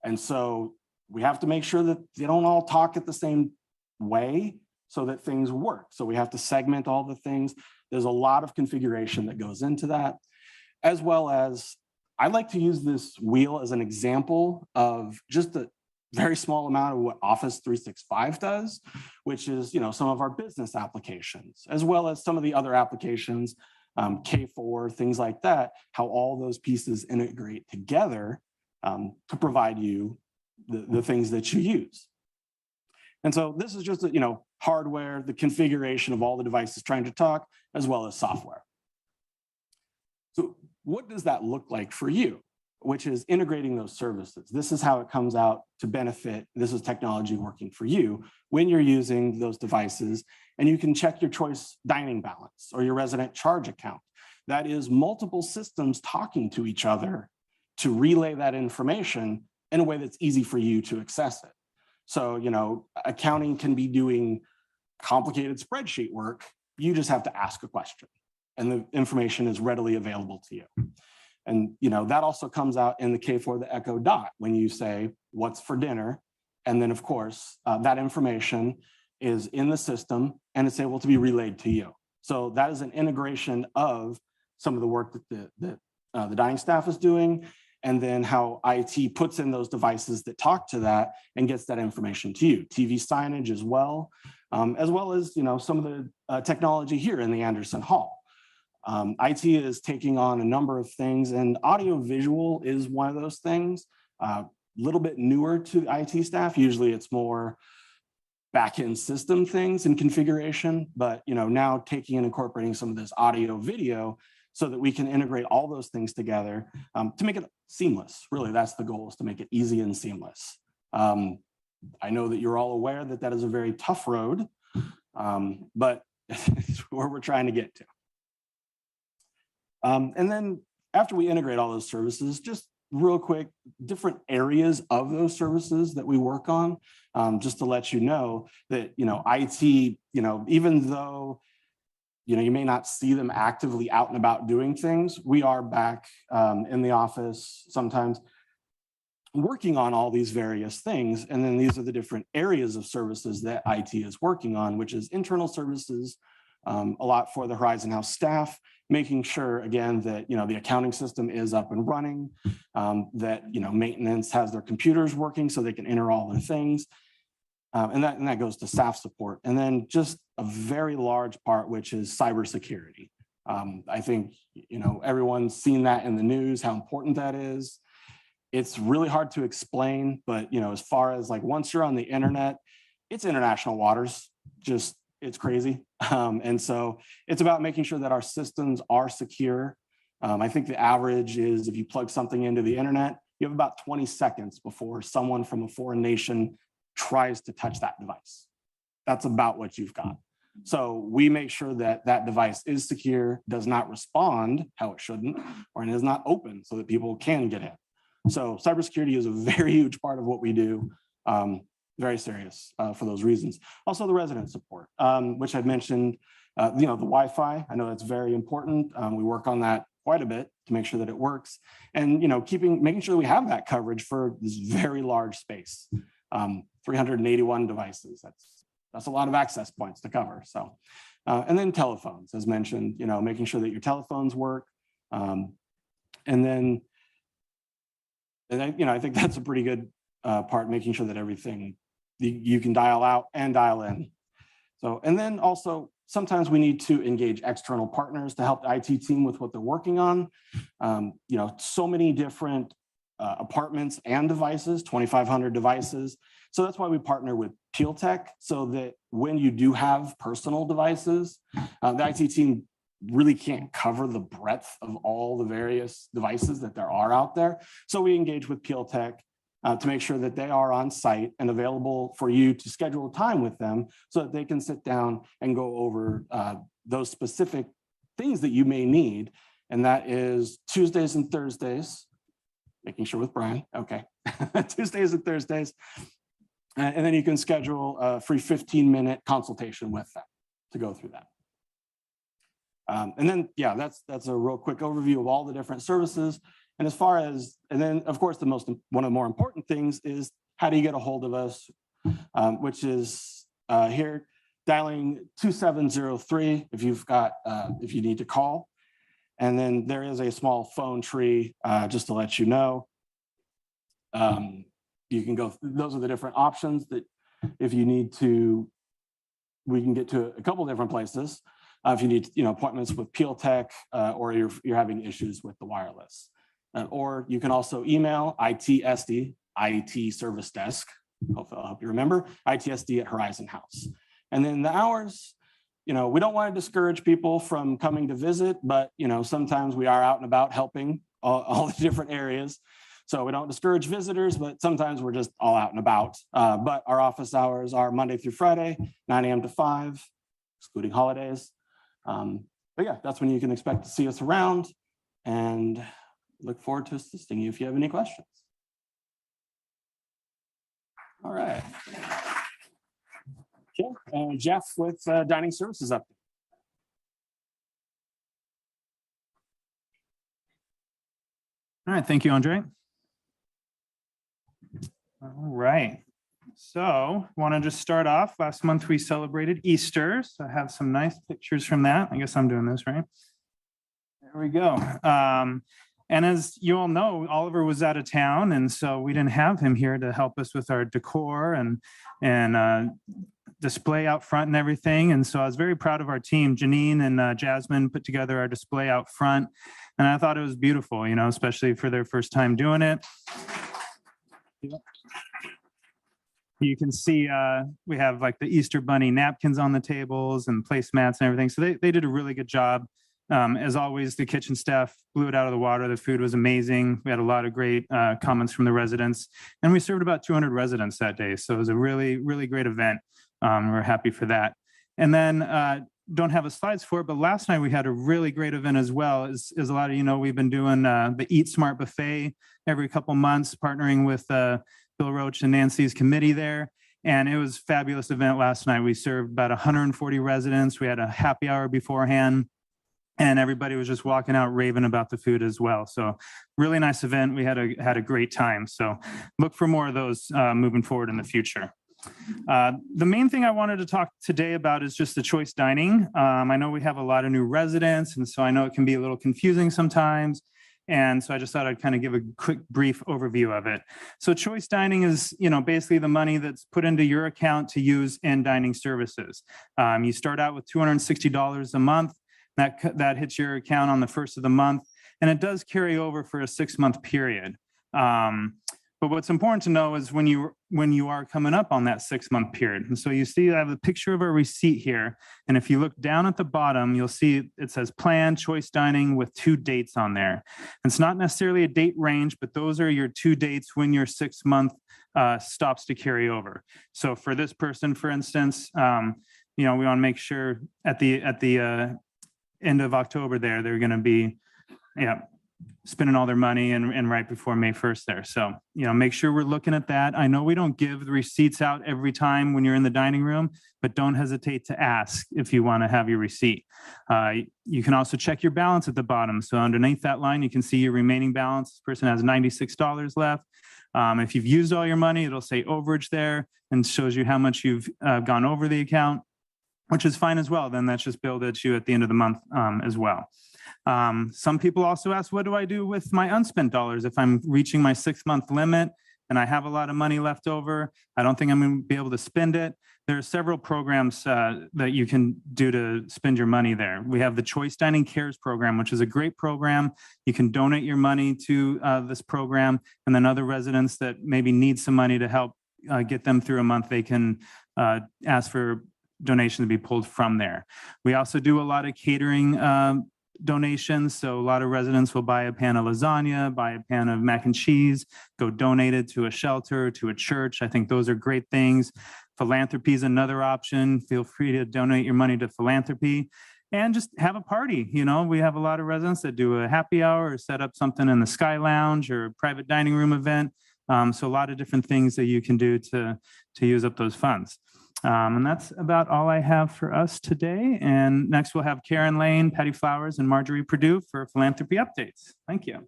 S12: And so we have to make sure that they don't all talk at the same way so that things work. So we have to segment all the things. There's a lot of configuration that goes into that, as well as I like to use this wheel as an example of just a very small amount of what Office 365 does, which is some of our business applications, as well as some of the other applications, K4, things like that, how all those pieces integrate together to provide you the things that you use. And so this is just hardware, the configuration of all the devices trying to talk, as well as software. So what does that look like for you, which is integrating those services? This is how it comes out to benefit. This is technology working for you when you're using those devices, and you can check your choice dining balance or your resident charge account. That is multiple systems talking to each other to relay that information in a way that's easy for you to access it. So, accounting can be doing complicated spreadsheet work. You just have to ask a question, and the information is readily available to you. And that also comes out in the K4, the Echo Dot, when you say, what's for dinner? And then, of course, that information is in the system, and it's able to be relayed to you. So that is an integration of some of the work that the dining staff is doing, and then how IT puts in those devices that talk to that and gets that information to you. TV signage as well as some of the technology here in the Anderson Hall. IT is taking on a number of things, and audio visual is one of those things. A little bit newer to IT staff. Usually it's more back-end system things and configuration, but now taking and incorporating some of this audio video so that we can integrate all those things together to make it seamless. Really, that's the goal, is to make it easy and seamless. I know that you're all aware that that is a very tough road, but it's where we're trying to get to. And then after we integrate all those services, just real quick, different areas of those services that we work on, just to let you know that, IT, even though, you may not see them actively out and about doing things, we are back in the office sometimes working on all these various things. And then these are the different areas of services that IT is working on, which is internal services, a lot for the Horizon House staff, making sure, again, that the accounting system is up and running, that maintenance has their computers working so they can enter all their things, and that goes to staff support. And then just a very large part, which is cybersecurity. I think everyone's seen that in the news, how important that is. It's really hard to explain, but as far as once you're on the internet, it's international waters. Just it's crazy. And so it's about making sure that our systems are secure. I think the average is if you plug something into the internet, you have about 20 seconds before someone from a foreign nation tries to touch that device. That's about what you've got. So we make sure that that device is secure, does not respond how it shouldn't, or is not open so that people can get in. So cybersecurity is a very huge part of what we do. Very serious for those reasons. Also the resident support, which I'd mentioned, the Wi-Fi, I know that's very important. We work on that quite a bit to make sure that it works, and making sure that we have that coverage for this very large space. 381 devices, that's a lot of access points to cover. So, and then telephones, as mentioned, making sure that your telephones work. And then, I think that's a pretty good part, making sure that everything you can dial out and dial in. So, and then also sometimes we need to engage external partners to help the IT team with what they're working on. So many different apartments and devices, 2,500 devices. So that's why we partner with Peel Tech, so that when you do have personal devices, the IT team really can't cover the breadth of all the various devices that there are out there. So we engage with Peel Tech to make sure that they are on site and available for you to schedule time with them so that they can sit down and go over those specific things that you may need. And that is Tuesdays and Thursdays, making sure with Brian, okay, Tuesdays and Thursdays. And then you can schedule a free 15-minute consultation with them to go through that. And then, yeah, that's a real quick overview of all the different services. And as far as, and then of course, one of the more important things is how do you get a hold of us, which is here, dialing 2703 if if you need to call. And then there is a small phone tree just to let you know. You can go, those are the different options that if you need to, we can get to a couple different places. If you need, appointments with Peel Tech or you're having issues with the wireless. Or you can also email ITSD, IT Service Desk, hopefully I'll help you remember, ITSD at Horizon House. And then the hours, we don't want to discourage people from coming to visit, but sometimes we are out and about helping all the different areas. So we don't discourage visitors, but sometimes we're just all out and about. But our office hours are Monday through Friday, 9 a.m. to 5, excluding holidays. But yeah, that's when you can expect to see us around, and look forward to assisting you if you have any questions. All right. Okay, Jeff with Dining Services update.
S13: All right, thank you, Andre. All right, so want to just start off. Last month we celebrated Easter, so I have some nice pictures from that. I guess I'm doing this right. There we go. And as you all know, Oliver was out of town, and so we didn't have him here to help us with our decor and display out front and everything. And so I was very proud of our team. Janine and Jasmine put together our display out front, and I thought it was beautiful, you know, especially for their first time doing it. You can see we have like the Easter Bunny napkins on the tables and placemats and everything. So they did a really good job. As always, the kitchen staff blew it out of the water. The food was amazing. We had a lot of great comments from the residents, and we served about 200 residents that day. So it was a really, really great event. We're happy for that. And then don't have a slides for it, but last night we had a really great event as well. As a lot of you know, we've been doing the Eat Smart Buffet every couple months, partnering with Bill Roach and Nancy's committee there. And it was a fabulous event last night. We served about 140 residents. We had a happy hour beforehand, and everybody was just walking out raving about the food as well. So really nice event. We had a great time. So look for more of those moving forward in the future. The main thing I wanted to talk today about is just the choice dining. I know we have a lot of new residents, and so I know it can be a little confusing sometimes. And so I just thought I'd kind of give a quick brief overview of it. So choice dining is, you know, basically the money that's put into your account to use in dining services. You start out with $260 a month. That hits your account on the first of the month, and it does carry over for a 6-month period. But what's important to know is when you are coming up on that 6-month period. And so you see I have a picture of a receipt here. And if you look down at the bottom, you'll see it says plan choice dining with 2 dates on there. It's not necessarily a date range, but those are your 2 dates when your 6-month stops to carry over. So for this person, for instance, you know, we want to make sure at the end of October they're going to be, spending all their money and right before May 1st there. So, you know, make sure we're looking at that. I know we don't give the receipts out every time when you're in the dining room, but don't hesitate to ask if you want to have your receipt. You can also check your balance at the bottom. So underneath that line, you can see your remaining balance. This person has $96 left. If you've used all your money, it'll say overage there and shows you how much you've gone over the account, which is fine as well. Then that's just billed at you at the end of the month as well. Some people also ask, what do I do with my unspent dollars? If I'm reaching my 6-month limit and I have a lot of money left over, I don't think I'm going to be able to spend it. There are several programs that you can do to spend your money there. We have the Choice Dining Cares program, which is a great program. You can donate your money to this program, and then other residents that maybe need some money to help get them through a month, they can ask for donation to be pulled from there. We also do a lot of catering donations. So a lot of residents will buy a pan of lasagna, buy a pan of mac and cheese, go donate it to a shelter, to a church. I think those are great things. Philanthropy is another option. Feel free to donate your money to philanthropy and just have a party. You know, we have a lot of residents that do a happy hour or set up something in the Sky Lounge or a private dining room event. So a lot of different things that you can do to use up those funds. And that's about all I have for us today. And next we'll have Karen Lane, Patty Flowers, and Marjorie Purdue for philanthropy updates. Thank you.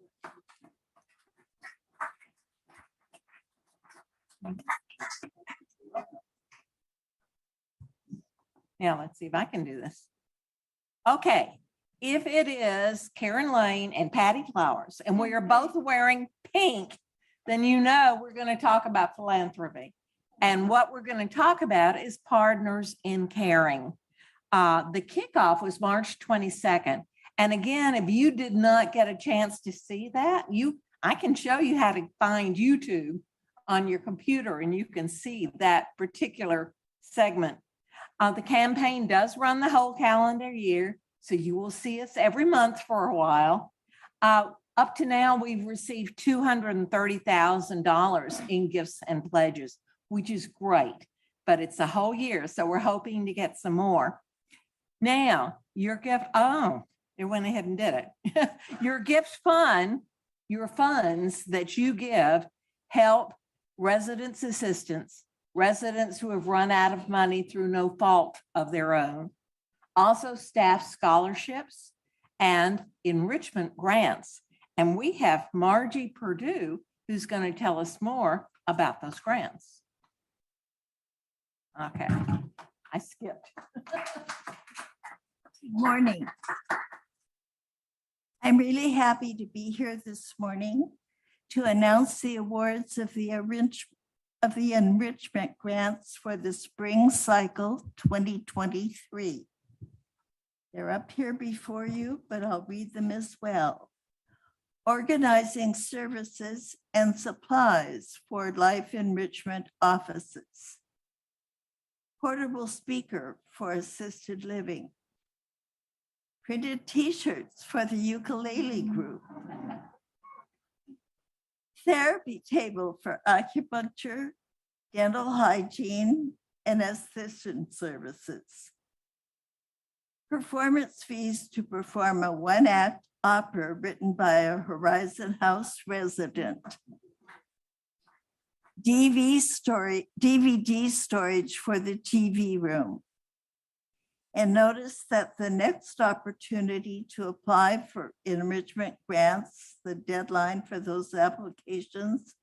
S14: Now let's see if I can do this. Okay, if it is Karen Lane and Patty Flowers, and we are both wearing pink, then you know we're going to talk about philanthropy. And what we're going to talk about is Partners in Caring. The kickoff was March 22nd. And again, if you did not get a chance to see that, I can show you how to find YouTube on your computer and you can see that particular segment. The campaign does run the whole calendar year, so you will see us every month for a while. Up to now, we've received $230,000 in gifts and pledges, which is great, but it's a whole year, so we're hoping to get some more. Now, your gift, they went ahead and did it. Your gift fund, your funds that you give help residents' assistance, residents who have run out of money through no fault of their own, also staff scholarships and enrichment grants. And we have Margie Purdue, who's going to tell us more about those grants. Okay, I skipped.
S15: Good morning. I'm really happy to be here this morning to announce the awards of the enrichment grants for the spring cycle 2023. They're up here before you, but I'll read them as well. Organizing services and supplies for life enrichment offices. Portable speaker for assisted living. Printed t-shirts for the ukulele group. Therapy table for acupuncture, dental hygiene, and esthetician services. Performance fees to perform a one-act opera written by a Horizon House resident. DVD storage for the TV room. And notice that the next opportunity to apply for enrichment grants, the deadline for those applications,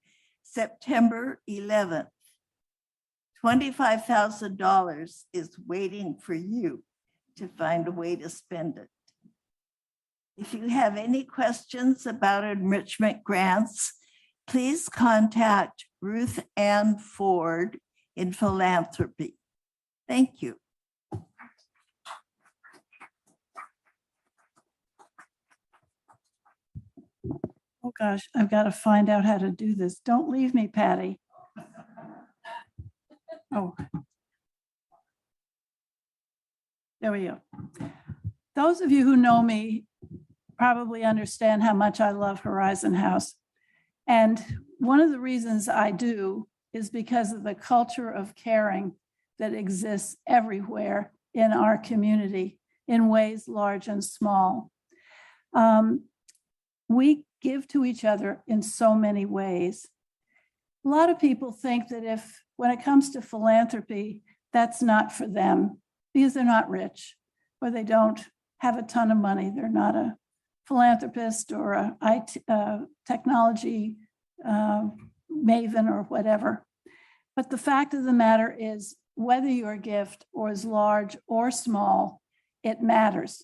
S15: September 11th. $25,000 is waiting for you to find a way to spend it. If you have any questions about enrichment grants, please contact Ruth Ann Ford in Philanthropy. Thank you.
S16: Oh gosh, I've got to find out how to do this. Don't leave me, Patty. Oh. There we go. Those of you who know me probably understand how much I love Horizon House. And one of the reasons I do is because of the culture of caring that exists everywhere in our community in ways large and small. We give to each other in so many ways. A lot of people think that when it comes to philanthropy, that's not for them because they're not rich or they don't have a ton of money. They're not a philanthropist or a technology maven or whatever. But the fact of the matter is, whether your gift is large or small, it matters.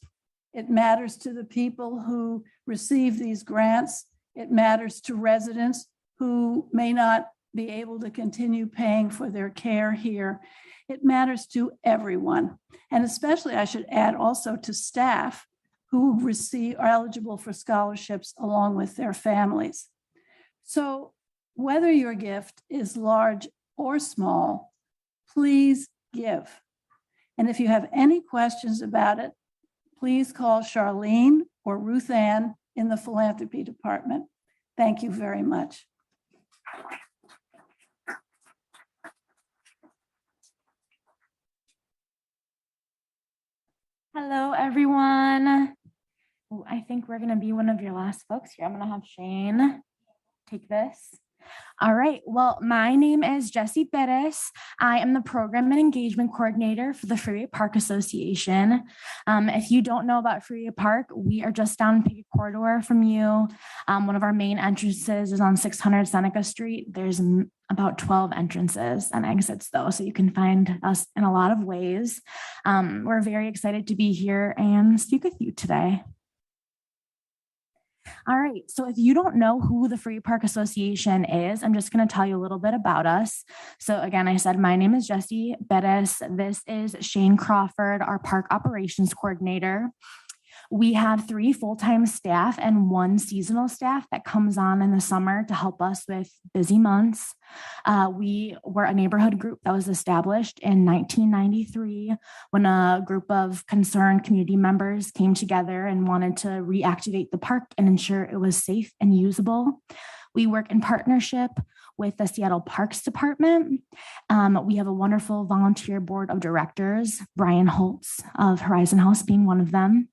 S16: It matters to the people who receive these grants. It matters to residents who may not be able to continue paying for their care here. It matters to everyone. And especially, I should add also to staff who are eligible for scholarships along with their families. So whether your gift is large or small, please give. And if you have any questions about it, please call Charlene or Ruth Ann in the philanthropy department. Thank you very much.
S17: Hello, everyone. Ooh, I think we're going to be one of your last folks here. I'm going to have Shane take this. All right. Well, my name is Jessie Bettis. I am the Program and Engagement Coordinator for the Freeway Park Association. If you don't know about Freeway Park, we are just down Picket Corridor from you. One of our main entrances is on 600 Seneca Street. There's about 12 entrances and exits though, so you can find us in a lot of ways. We're very excited to be here and speak with you today. All right, so if you don't know who the Freeway Park Association is, I'm just going to tell you a little bit about us. So again, I said my name is Jessie Bettis. This is Shane Crawford, our Park Operations Coordinator. We have 3 full-time staff and 1 seasonal staff that comes on in the summer to help us with busy months. We were a neighborhood group that was established in 1993 when a group of concerned community members came together and wanted to reactivate the park and ensure it was safe and usable. We work in partnership with the Seattle Parks Department. We have a wonderful volunteer board of directors, Brian Holtz of Horizon House being one of them.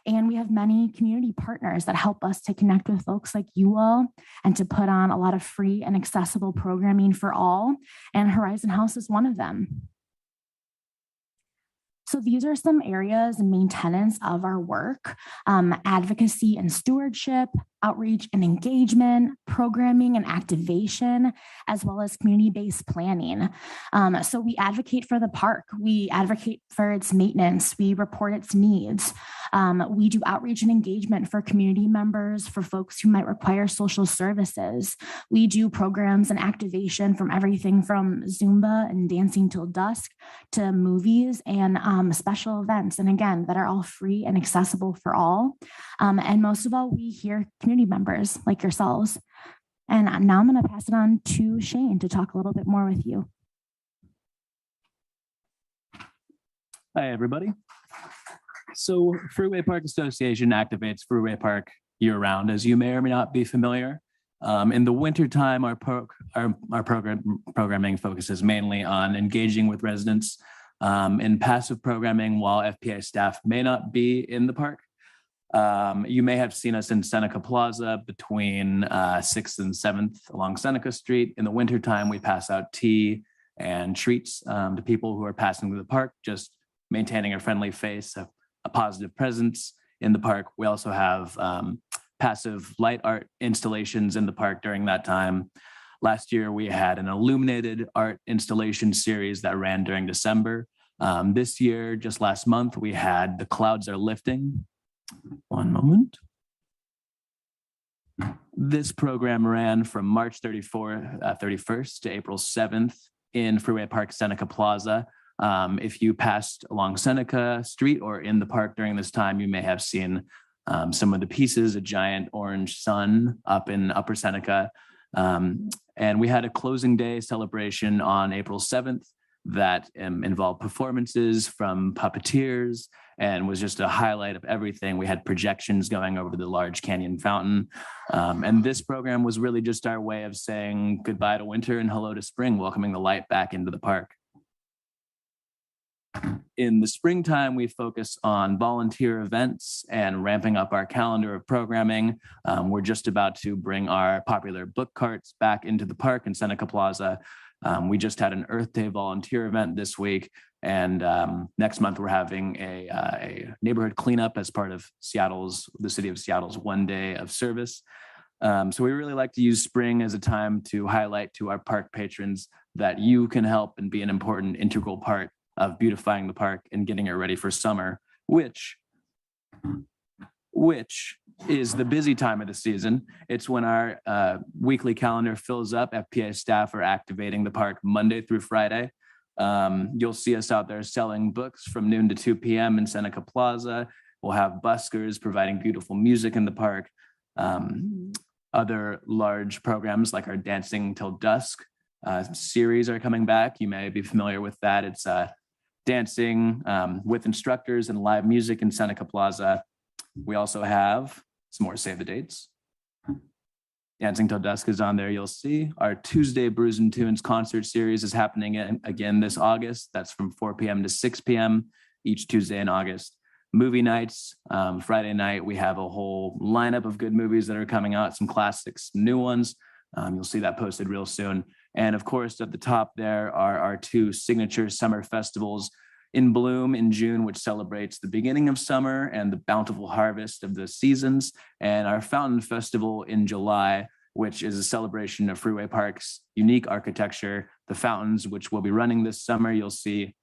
S17: And we have many community partners that help us to connect with folks like you all and to put on a lot of free and accessible programming for all. And Horizon House is one of them. So these are some areas and main tenets of our work: advocacy and stewardship, outreach and engagement, programming and activation, as well as community-based planning. So we advocate for the park. We advocate for its maintenance. We report its needs. We do outreach and engagement for community members, for folks who might require social services. We do programs and activation from everything from Zumba and dancing till dusk to movies and special events. And again, that are all free and accessible for all. And most of all, we hear community members like yourselves. And now I'm going to pass it on to Shane to talk a little bit more with you.
S18: Hi, everybody. So Freeway Park Association activates Freeway Park year-round, as you may or may not be familiar. In the wintertime, our programming focuses mainly on engaging with residents in passive programming while FPA staff may not be in the park. You may have seen us in Seneca Plaza between 6th and 7th along Seneca Street. In the wintertime, we pass out tea and treats to people who are passing through the park, just maintaining a friendly face, a positive presence in the park. We also have passive light art installations in the park during that time. Last year, we had an illuminated art installation series that ran during December. This year, just last month, we had The Clouds Are Lifting. One moment. This program ran from March 31st to April 7th in Freeway Park Seneca Plaza. If you passed along Seneca Street or in the park during this time, you may have seen some of the pieces, a giant orange sun up in Upper Seneca. And we had a closing day celebration on April 7th that involved performances from puppeteers and was just a highlight of everything. We had projections going over the large canyon fountain. And this program was really just our way of saying goodbye to winter and hello to spring, welcoming the light back into the park. In the springtime, we focus on volunteer events and ramping up our calendar of programming. We're just about to bring our popular book carts back into the park in Seneca Plaza. We just had an Earth Day volunteer event this week, and next month we're having a neighborhood cleanup as part of the city of Seattle's 1 day of service. So we really like to use spring as a time to highlight to our park patrons that you can help and be an important integral part of beautifying the park and getting it ready for summer, which is the busy time of the season. It's when our weekly calendar fills up. FPA staff are activating the park Monday through Friday. You'll see us out there selling books from noon to 2 p.m. in Seneca Plaza. We'll have buskers providing beautiful music in the park. Other large programs like our Dancing Till Dusk series are coming back. You may be familiar with that. It's dancing with instructors and live music in Seneca Plaza. We also have some more save the dates. Dancing Till Dusk is on there. You'll see our Tuesday Brews and Tunes concert series is happening again this August. That's from 4 p.m. to 6 p.m. each Tuesday in August. Movie nights, Friday night, we have a whole lineup of good movies that are coming out, some classics, new ones. You'll see that posted real soon. And of course, at the top there are our two signature summer festivals: In Bloom in June, which celebrates the beginning of summer and the bountiful harvest of the seasons, and our Fountain Festival in July, which is a celebration of Freeway Park's unique architecture. The fountains, which will be running this summer, you'll see,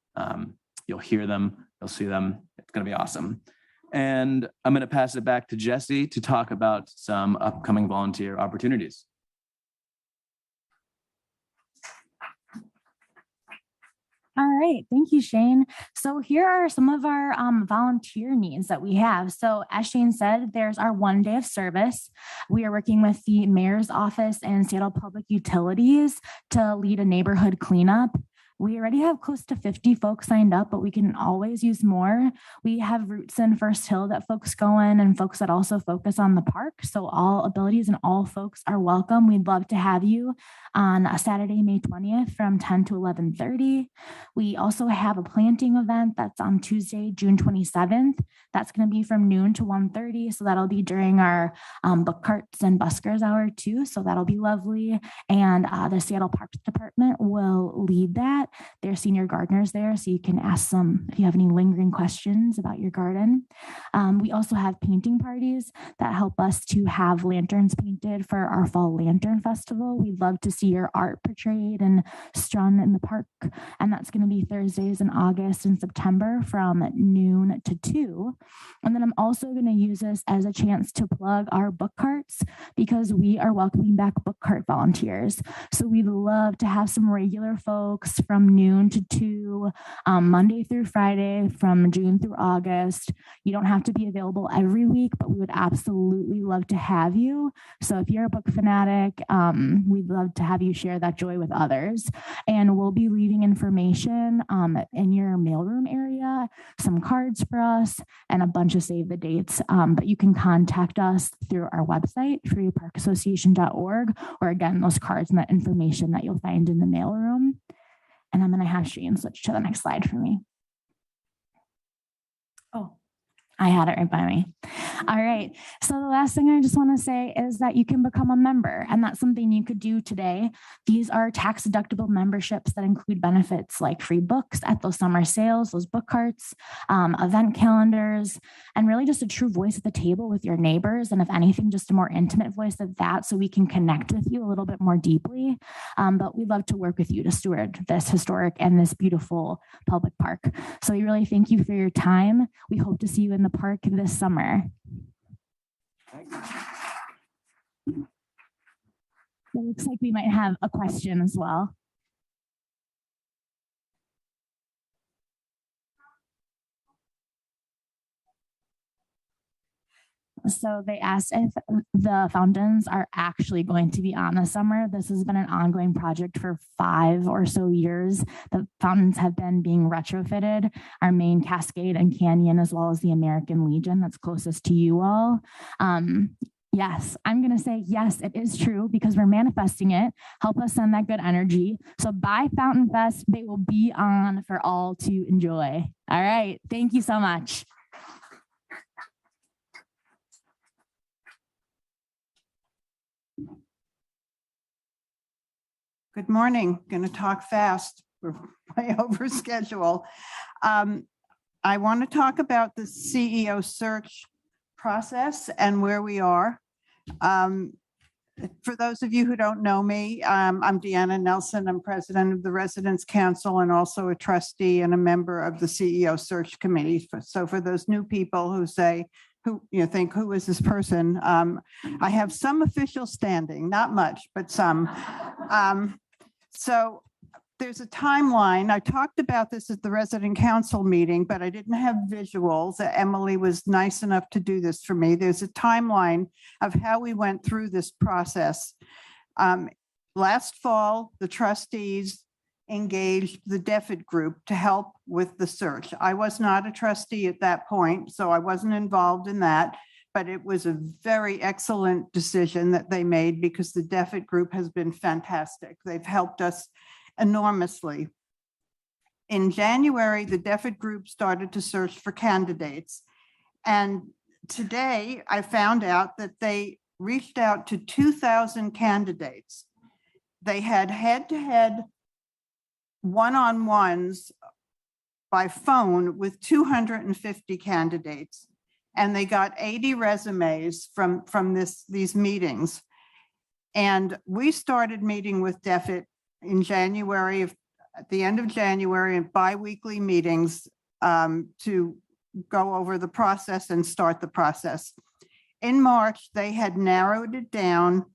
S18: you'll hear them, you'll see them. It's going to be awesome. And I'm going to pass it back to Jesse to talk about some upcoming volunteer opportunities.
S17: All right, thank you, Shane. So here are some of our volunteer needs that we have. So as Shane said, there's our 1 day of service. We are working with the Mayor's Office and Seattle Public Utilities to lead a neighborhood cleanup. We already have close to 50 folks signed up, but we can always use more. We have Roots in First Hill that folks go in, and folks that also focus on the park. So all abilities and all folks are welcome. We'd love to have you on a Saturday, May 20th from 10 to 11:30. We also have a planting event that's on Tuesday, June 27th. That's going to be from noon to 1:30. So that'll be during our book carts and buskers hour too. So that'll be lovely. And the Seattle Parks Department will lead that. that. There are senior gardeners there, so you can ask them if you have any lingering questions about your garden. We also have painting parties that help us to have lanterns painted for our Fall Lantern Festival. We'd love to see your art portrayed and strung in the park. And that's going to be Thursdays in August and September from noon to 2. And then I'm also going to use this as a chance to plug our book carts because we are welcoming back book cart volunteers. So we'd love to have some regular folks from noon to 2, Monday through Friday from June through August. You don't have to be available every week, but we would absolutely love to have you. So if you're a book fanatic, we'd love to have you share that joy with others. And we'll be leaving information in your mailroom area, some cards for us, and a bunch of save the dates. But you can contact us through our website, freeparkassociation.org, or again, those cards and that information that you'll find in the mailroom. And I'm going to have Shane switch to the next slide for me. Oh, I had it right by me. All right. So the last thing I just want to say is that you can become a member, and that's something you could do today. These are tax deductible memberships that include benefits like free books at those summer sales, those book carts, event calendars, and really just a true voice at the table with your neighbors. And if anything, just a more intimate voice of that, so we can connect with you a little bit more deeply. But we'd love to work with you to steward this historic and this beautiful public park. So we really thank you for your time. We hope to see you in the park this summer. It looks like we might have a question as well. So they asked if the fountains are actually going to be on this summer. This has been an ongoing project for 5 or so years. The fountains have been being retrofitted, our main cascade and canyon, as well as the American Legion that's closest to you all. Yes, I'm going to say yes, it is true because we're manifesting it. Help us send that good energy. So by Fountain Fest, they will be on for all to enjoy. All right. Thank you so much.
S19: Good morning. Going to talk fast. We're way over schedule. I want to talk about the CEO search process and where we are. For those of you who don't know me, I'm Deanna Nelson. I'm president of the Residents Council and also a trustee and a member of the CEO search committee. So for those new people who say, think, who is this person? I have some official standing, not much, but some. So there's a timeline. I talked about this at the resident council meeting, but I didn't have visuals. Emily was nice enough to do this for me. There's a timeline of how we went through this process. Last fall, the trustees engaged the DEFID group to help with the search. I was not a trustee at that point, so I wasn't involved in that. But it was a very excellent decision that they made because the DEFID group has been fantastic. They've helped us enormously. In January, the DEFID group started to search for candidates. And today I found out that they reached out to 2,000 candidates. They had head-to-head one-on-ones by phone with 250 candidates. And they got 80 resumes from these meetings. And we started meeting with DEFID in January, at the end of January, and bi-weekly meetings to go over the process and start the process. In March, they had narrowed it down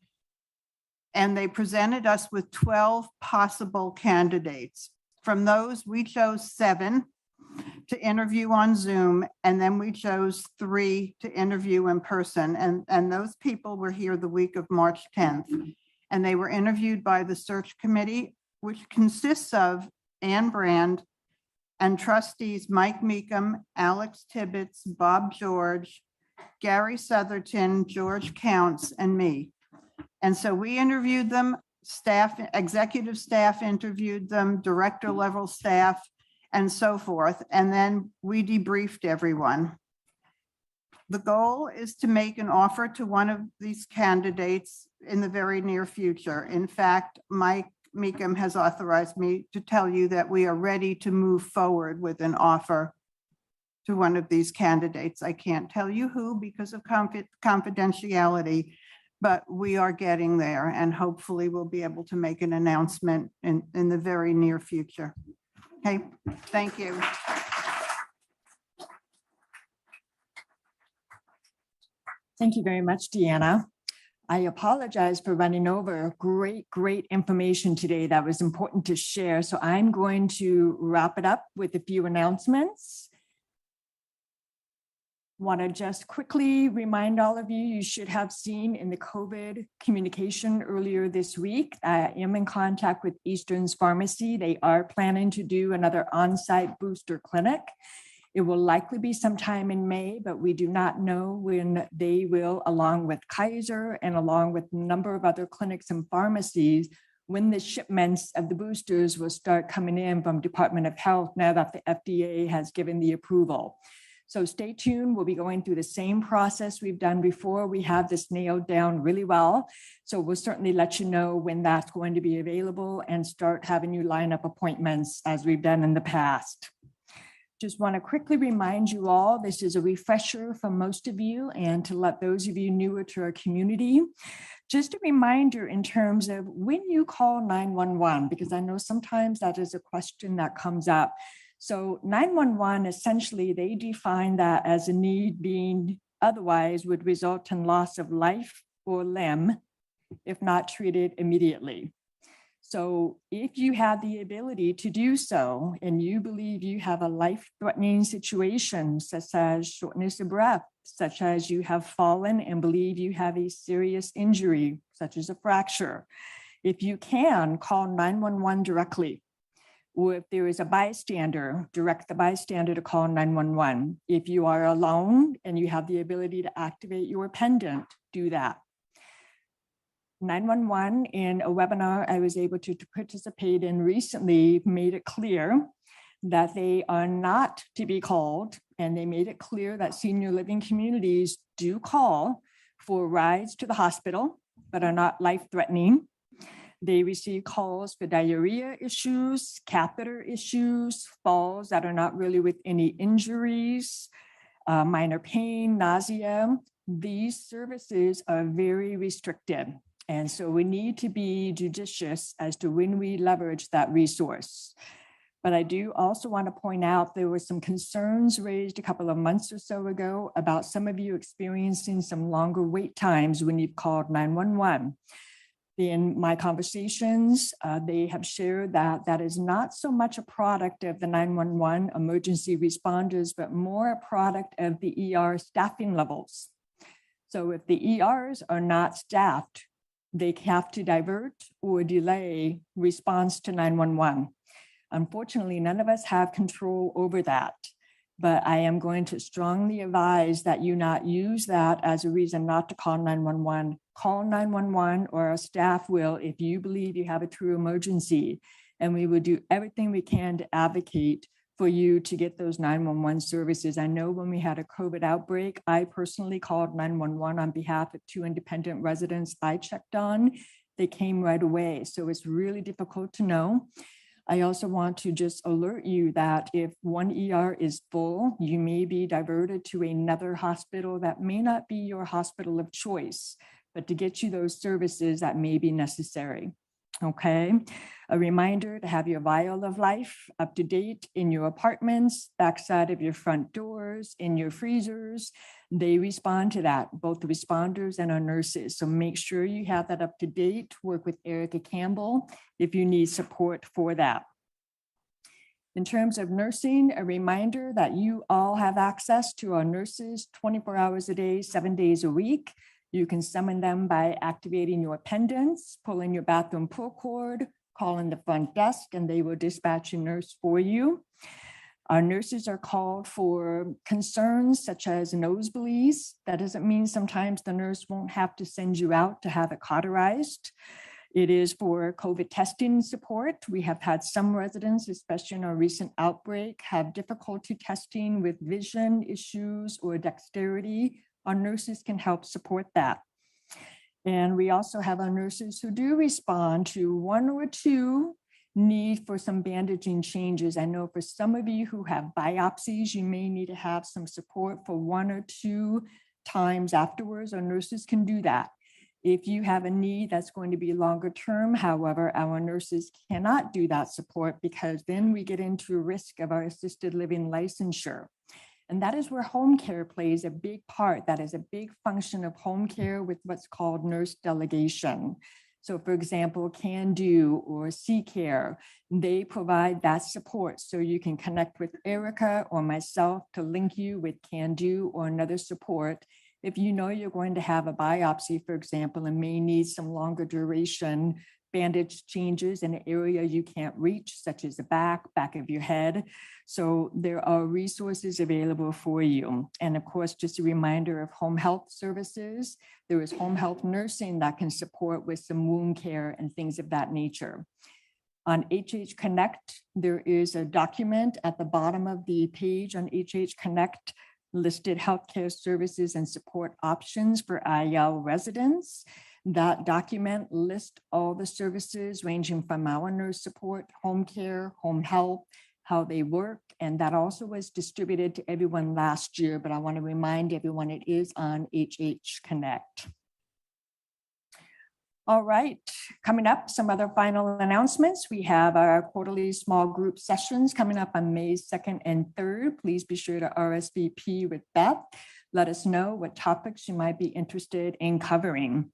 S19: and they presented us with 12 possible candidates. From those, we chose 7 to interview on Zoom, and then we chose 3 to interview in person. And those people were here the week of March 10th. And they were interviewed by the search committee, which consists of Ann Brand and trustees Mike Meekum, Alex Tibbetts, Bob George, Gary Southerton, George Counts, and me. And so we interviewed them, executive staff interviewed them, director level staff, and so forth. And then we debriefed everyone. The goal is to make an offer to one of these candidates in the very near future. In fact, Mike Meekum has authorized me to tell you that we are ready to move forward with an offer to one of these candidates. I can't tell you who because of confidentiality, but we are getting there and hopefully we'll be able to make an announcement in the very near future. Okay, thank you.
S1: Thank you very much, Deanna. I apologize for running over. Great information today that was important to share. So I'm going to wrap it up with a few announcements. Want to just quickly remind all of you, you should have seen in the COVID communication earlier this week, I am in contact with Eastern's Pharmacy. They are planning to do another on-site booster clinic. It will likely be sometime in May, but we do not know when they will, along with Kaiser and along with a number of other clinics and pharmacies, when the shipments of the boosters will start coming in from Department of Health now that the FDA has given the approval. So stay tuned. We'll be going through the same process we've done before. We have this nailed down really well. So we'll certainly let you know when that's going to be available and start having you line up appointments as we've done in the past. Just want to quickly remind you all, this is a refresher for most of you and to let those of you newer to our community, just a reminder in terms of when you call 911, because I know sometimes that is a question that comes up. So 911, essentially, they define that as a need being otherwise would result in loss of life or limb if not treated immediately. So if you have the ability to do so, and you believe you have a life-threatening situation, such as shortness of breath, such as you have fallen and believe you have a serious injury, such as a fracture, if you can, call 911 directly. Or if there is a bystander, direct the bystander to call 911. If you are alone and you have the ability to activate your pendant, do that. 911 in a webinar I was able to participate in recently made it clear that they are not to be called, and they made it clear that senior living communities do call for rides to the hospital, but are not life-threatening. They receive calls for diarrhea issues, catheter issues, falls that are not really with any injuries, minor pain, nausea. These services are very restricted. And so we need to be judicious as to when we leverage that resource. But I do also want to point out there were some concerns raised a couple of months or so ago about some of you experiencing some longer wait times when you've called 911. In my conversations, they have shared that that is not so much a product of the 911 emergency responders, but more a product of the ER staffing levels. So if the ERs are not staffed, they have to divert or delay response to 911. Unfortunately, none of us have control over that, but I am going to strongly advise that you not use that as a reason not to call 911. Call 911 or our staff will if you believe you have a true emergency, and we will do everything we can to advocate for you to get those 911 services. I know when we had a COVID outbreak, I personally called 911 on behalf of 2 independent residents I checked on. They came right away. So it's really difficult to know. I also want to just alert you that if one ER is full, you may be diverted to another hospital that may not be your hospital of choice, but to get you those services that may be necessary. Okay, a reminder to have your vial of life up to date in your apartments, backside of your front doors, in your freezers. They respond to that, both the responders and our nurses. So make sure you have that up to date. Work with Erica Campbell if you need support for that. In terms of nursing, a reminder that you all have access to our nurses 24 hours a day, 7 days a week. You can summon them by activating your pendants, pulling your bathroom pull cord, calling the front desk, and they will dispatch a nurse for you. Our nurses are called for concerns such as nosebleeds. That doesn't mean sometimes the nurse won't have to send you out to have it cauterized. It is for COVID testing support. We have had some residents, especially in our recent outbreak, have difficulty testing with vision issues or dexterity. Our nurses can help support that. And we also have our nurses who do respond to one or two need for some bandaging changes. I know for some of you who have biopsies, you may need to have some support for 1 or 2 times afterwards. Our nurses can do that. If you have a need that's going to be longer term, however, our nurses cannot do that support because then we get into risk of our assisted living licensure. And that is where home care plays a big part. That is a big function of home care with what's called nurse delegation. So for example, Can Do or C Care, they provide that support. So you can connect with Erica or myself to link you with Can Do or another support. If you know you're going to have a biopsy, for example, and may need some longer duration bandage changes in an area you can't reach, such as the back of your head. So there are resources available for you. And of course, just a reminder of home health services. There is home health nursing that can support with some wound care and things of that nature. On HH Connect, there is a document at the bottom of the page on HH Connect listed healthcare services and support options for IL residents. That document lists all the services ranging from our nurse support, home care, home health, how they work. And that also was distributed to everyone last year, but I want to remind everyone it is on HH Connect. All right, coming up, some other final announcements. We have our quarterly small group sessions coming up on May 2nd and 3rd. Please be sure to RSVP with Beth. Let us know what topics you might be interested in covering.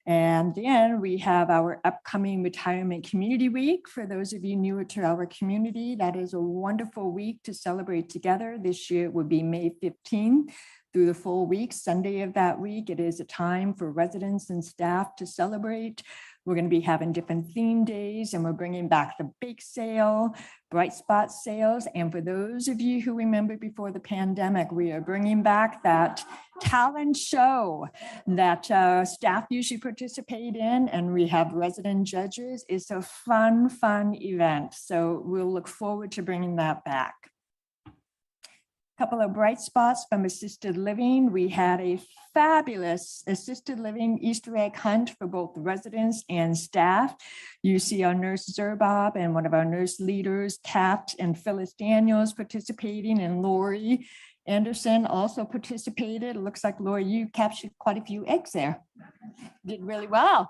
S1: And then we have our upcoming Retirement Community Week. For those of you newer to our community, that is a wonderful week to celebrate together. This year it would be May 15th through the full week, Sunday of that week. It is a time for residents and staff to celebrate. We're going to be having different theme days, and we're bringing back the bake sale, bright spot sales. And for those of you who remember before the pandemic, we are bringing back that talent show that staff usually participate in, and we have resident judges. It's a fun event. So we'll look forward to bringing that back. Couple of bright spots from assisted living. We had a fabulous assisted living Easter egg hunt for both residents and staff. You see our nurse Zerbob and one of our nurse leaders, Kat and Phyllis Daniels, participating, and Lori Anderson also participated. It looks like, Lori, you captured quite a few eggs there. Did really well.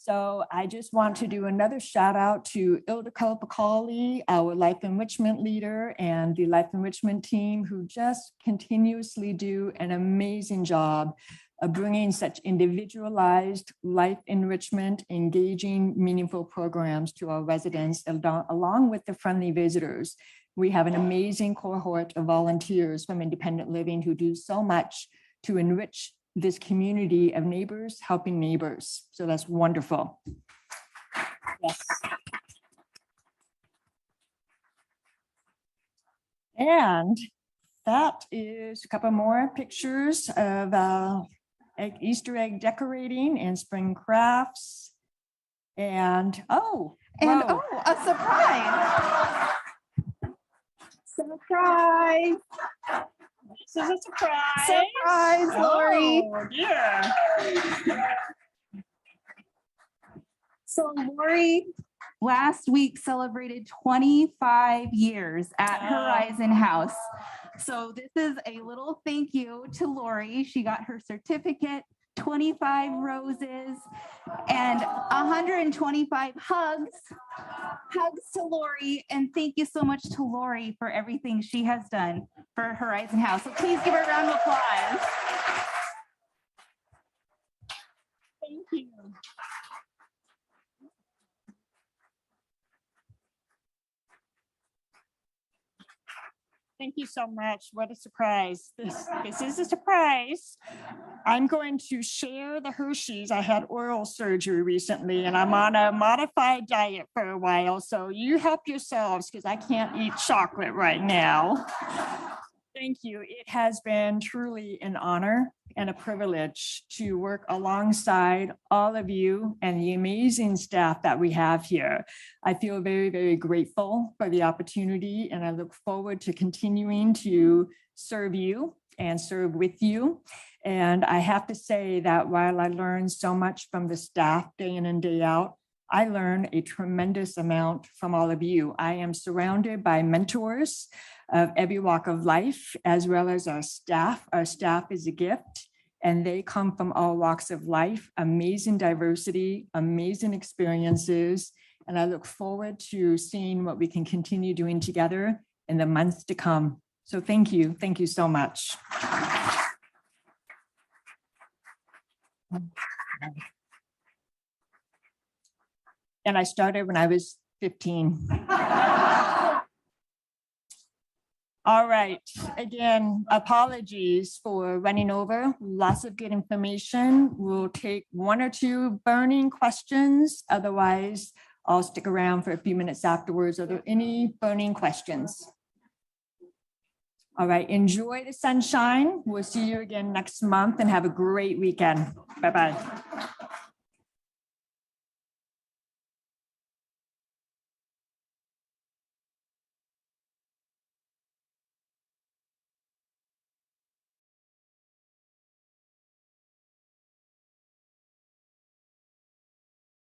S1: So I just want to do another shout out to Ildiko Pakali, our life enrichment leader, and the life enrichment team, who just continuously do an amazing job of bringing such individualized life enrichment, engaging, meaningful programs to our residents, along with the friendly visitors. We have an amazing cohort of volunteers from independent living who do so much to enrich this community of neighbors helping neighbors. So that's wonderful. Yes. And that is a couple more pictures of Easter egg decorating and spring crafts. And a surprise.
S14: Surprise.
S1: This is a surprise.
S14: Surprise, Lori.
S1: Oh, yeah.
S5: So Lori last week celebrated 25 years at Horizon House. So this is a little thank you to Lori. She got her certificate, 25 roses, and 125 hugs. Hugs to Lori, and thank you so much to Lori for everything she has done for Horizon House. So please give her a round of applause.
S1: Thank you. Thank you so much. What a surprise. This is a surprise. I'm going to share the Hershey's. I had oral surgery recently and I'm on a modified diet for a while. So you help yourselves because I can't eat chocolate right now. Thank you. It has been truly an honor and a privilege to work alongside all of you and the amazing staff that we have here. I feel very, very grateful for the opportunity, and I look forward to continuing to serve you and serve with you. And I have to say that while I learned so much from the staff day in and day out, I learned a tremendous amount from all of you. I am surrounded by mentors of every walk of life, as well as our staff. Our staff is a gift, and they come from all walks of life, amazing diversity, amazing experiences. And I look forward to seeing what we can continue doing together in the months to come. So thank you. Thank you so much. And I started when I was 15. All right. Again, apologies for running over. Lots of good information. We'll take 1 or 2 burning questions. Otherwise, I'll stick around for a few minutes afterwards. Are there any burning questions? All right. Enjoy the sunshine. We'll see you again next month and have a great weekend. Bye-bye.